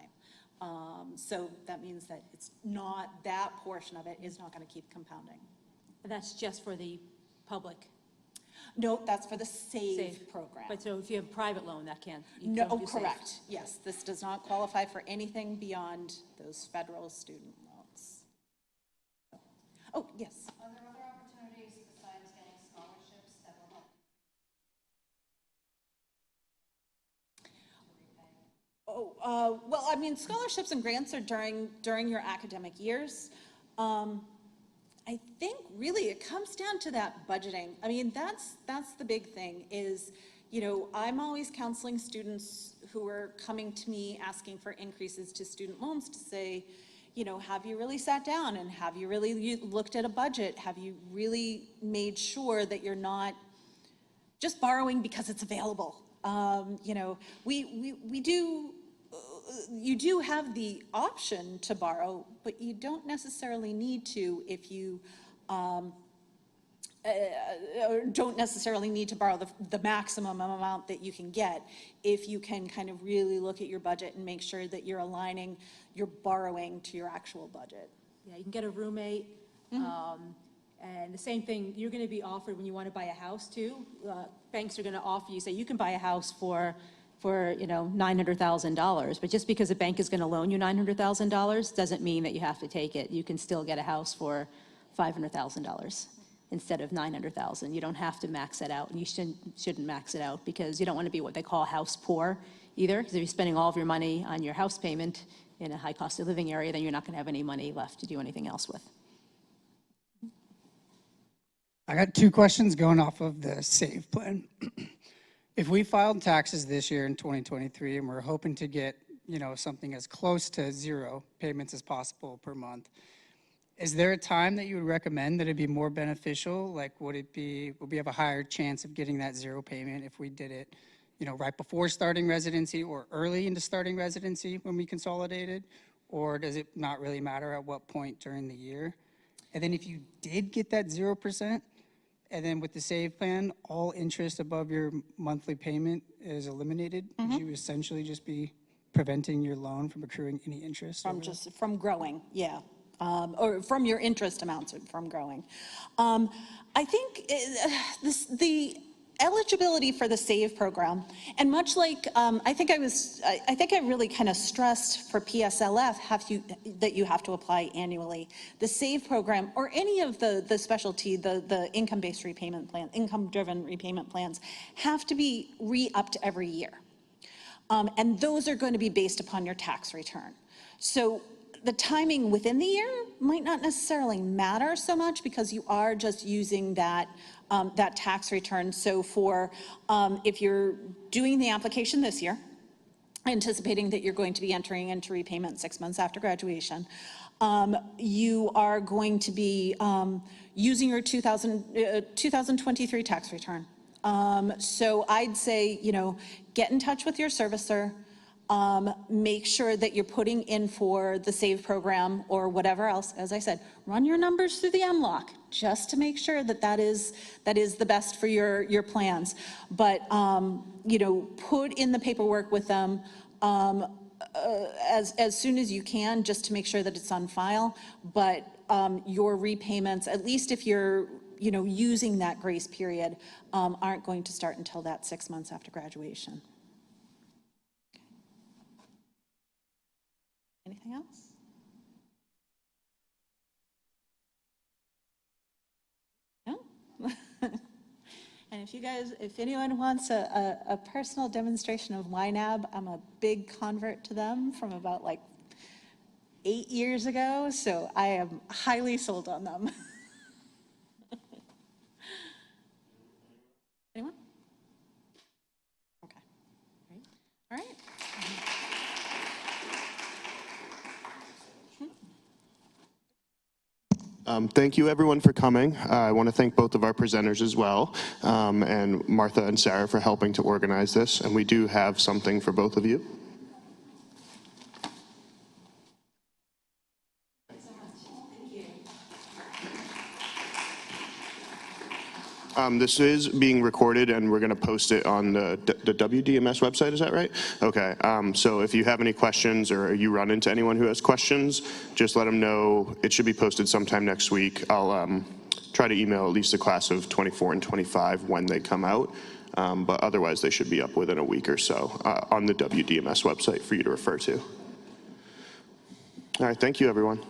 So that means that it's not, that portion of it is not going to keep compounding. And that's just for the public? No, that's for the SAVE program. But so if you have a private loan, that can't? No, correct. Yes, this does not qualify for anything beyond those federal student loans. Oh, yes. Are there other opportunities besides getting scholarships that will help? Well, I mean, scholarships and grants are during your academic years. I think really it comes down to that budgeting. I mean, that's the big thing is, you know, I'm always counseling students who are coming to me asking for increases to student loans to say, you know, have you really sat down and have you really looked at a budget? Have you really made sure that you're not just borrowing because it's available? You know, we do, you do have the option to borrow, but you don't necessarily need to if you don't necessarily need to borrow the maximum amount that you can get if you can kind of really look at your budget and make sure that you're aligning your borrowing to your actual budget. Yeah, you can get a roommate. And the same thing, you're going to be offered when you want to buy a house too. Banks are going to offer you, say, you can buy a house for you know, $900,000. But just because a bank is going to loan you $900,000 doesn't mean that you have to take it. You can still get a house for $500,000 instead of $900,000. You don't have to max it out, and you shouldn't max it out because you don't want to be what they call house poor either. Because if you're spending all of your money on your house payment in a high cost of living area, then you're not going to have any money left to do anything else with. I got two questions going off of the SAVE plan. If we filed taxes this year in 2023 and we're hoping to get, you know, something as close to zero payments as possible per month, is there a time that you would recommend that it'd be more beneficial? Like, would we have a higher chance of getting that zero payment if we did it, you know, right before starting residency or early into starting residency when we consolidated? Or does it not really matter at what point during the year? And then if you did get that 0%, and then with the SAVE plan, all interest above your monthly payment is eliminated, would you essentially just be preventing your loan from accruing any interest? From growing, yeah. Or from your interest amounts from growing. I think the eligibility for the SAVE program, and much like I think I really kind of stressed for PSLF that you have to apply annually. The SAVE program or any of the specialty, the income-based repayment plan, income-driven repayment plans have to be re-upped every year. And those are going to be based upon your tax return. So the timing within the year might not necessarily matter so much because you are just using that tax return. So for if you're doing the application this year, anticipating that you're going to be entering into repayment 6 months after graduation, you are going to be using your 2023 tax return. So I'd say, you know, get in touch with your servicer. Make sure that you're putting in for the SAVE program or whatever else. As I said, run your numbers through the MLOC just to make sure that is the best for your plans. But you know, put in the paperwork with them as soon as you can, just to make sure that it's on file. But your repayments, at least if you're using that grace period, aren't going to start until that 6 months after graduation. Anything else? if anyone wants a personal demonstration of YNAB, I'm a big convert to them from about like 8 years ago, so I am highly sold on them. Anyone? Okay. All right. Thank you, everyone, for coming. I want to thank both of our presenters as well, and Martha and Sarah for helping to organize this. And we do have something for both of you. This is being recorded, and we're going to post it on the WDMS website. Is that right? Okay. So if you have any questions or you run into anyone who has questions, just let them know. It should be posted sometime next week. I'll try to email at least the class of 24 and 25 when they come out. But otherwise, they should be up within a week or so on the WDMS website for you to refer to. All right. Thank you, everyone.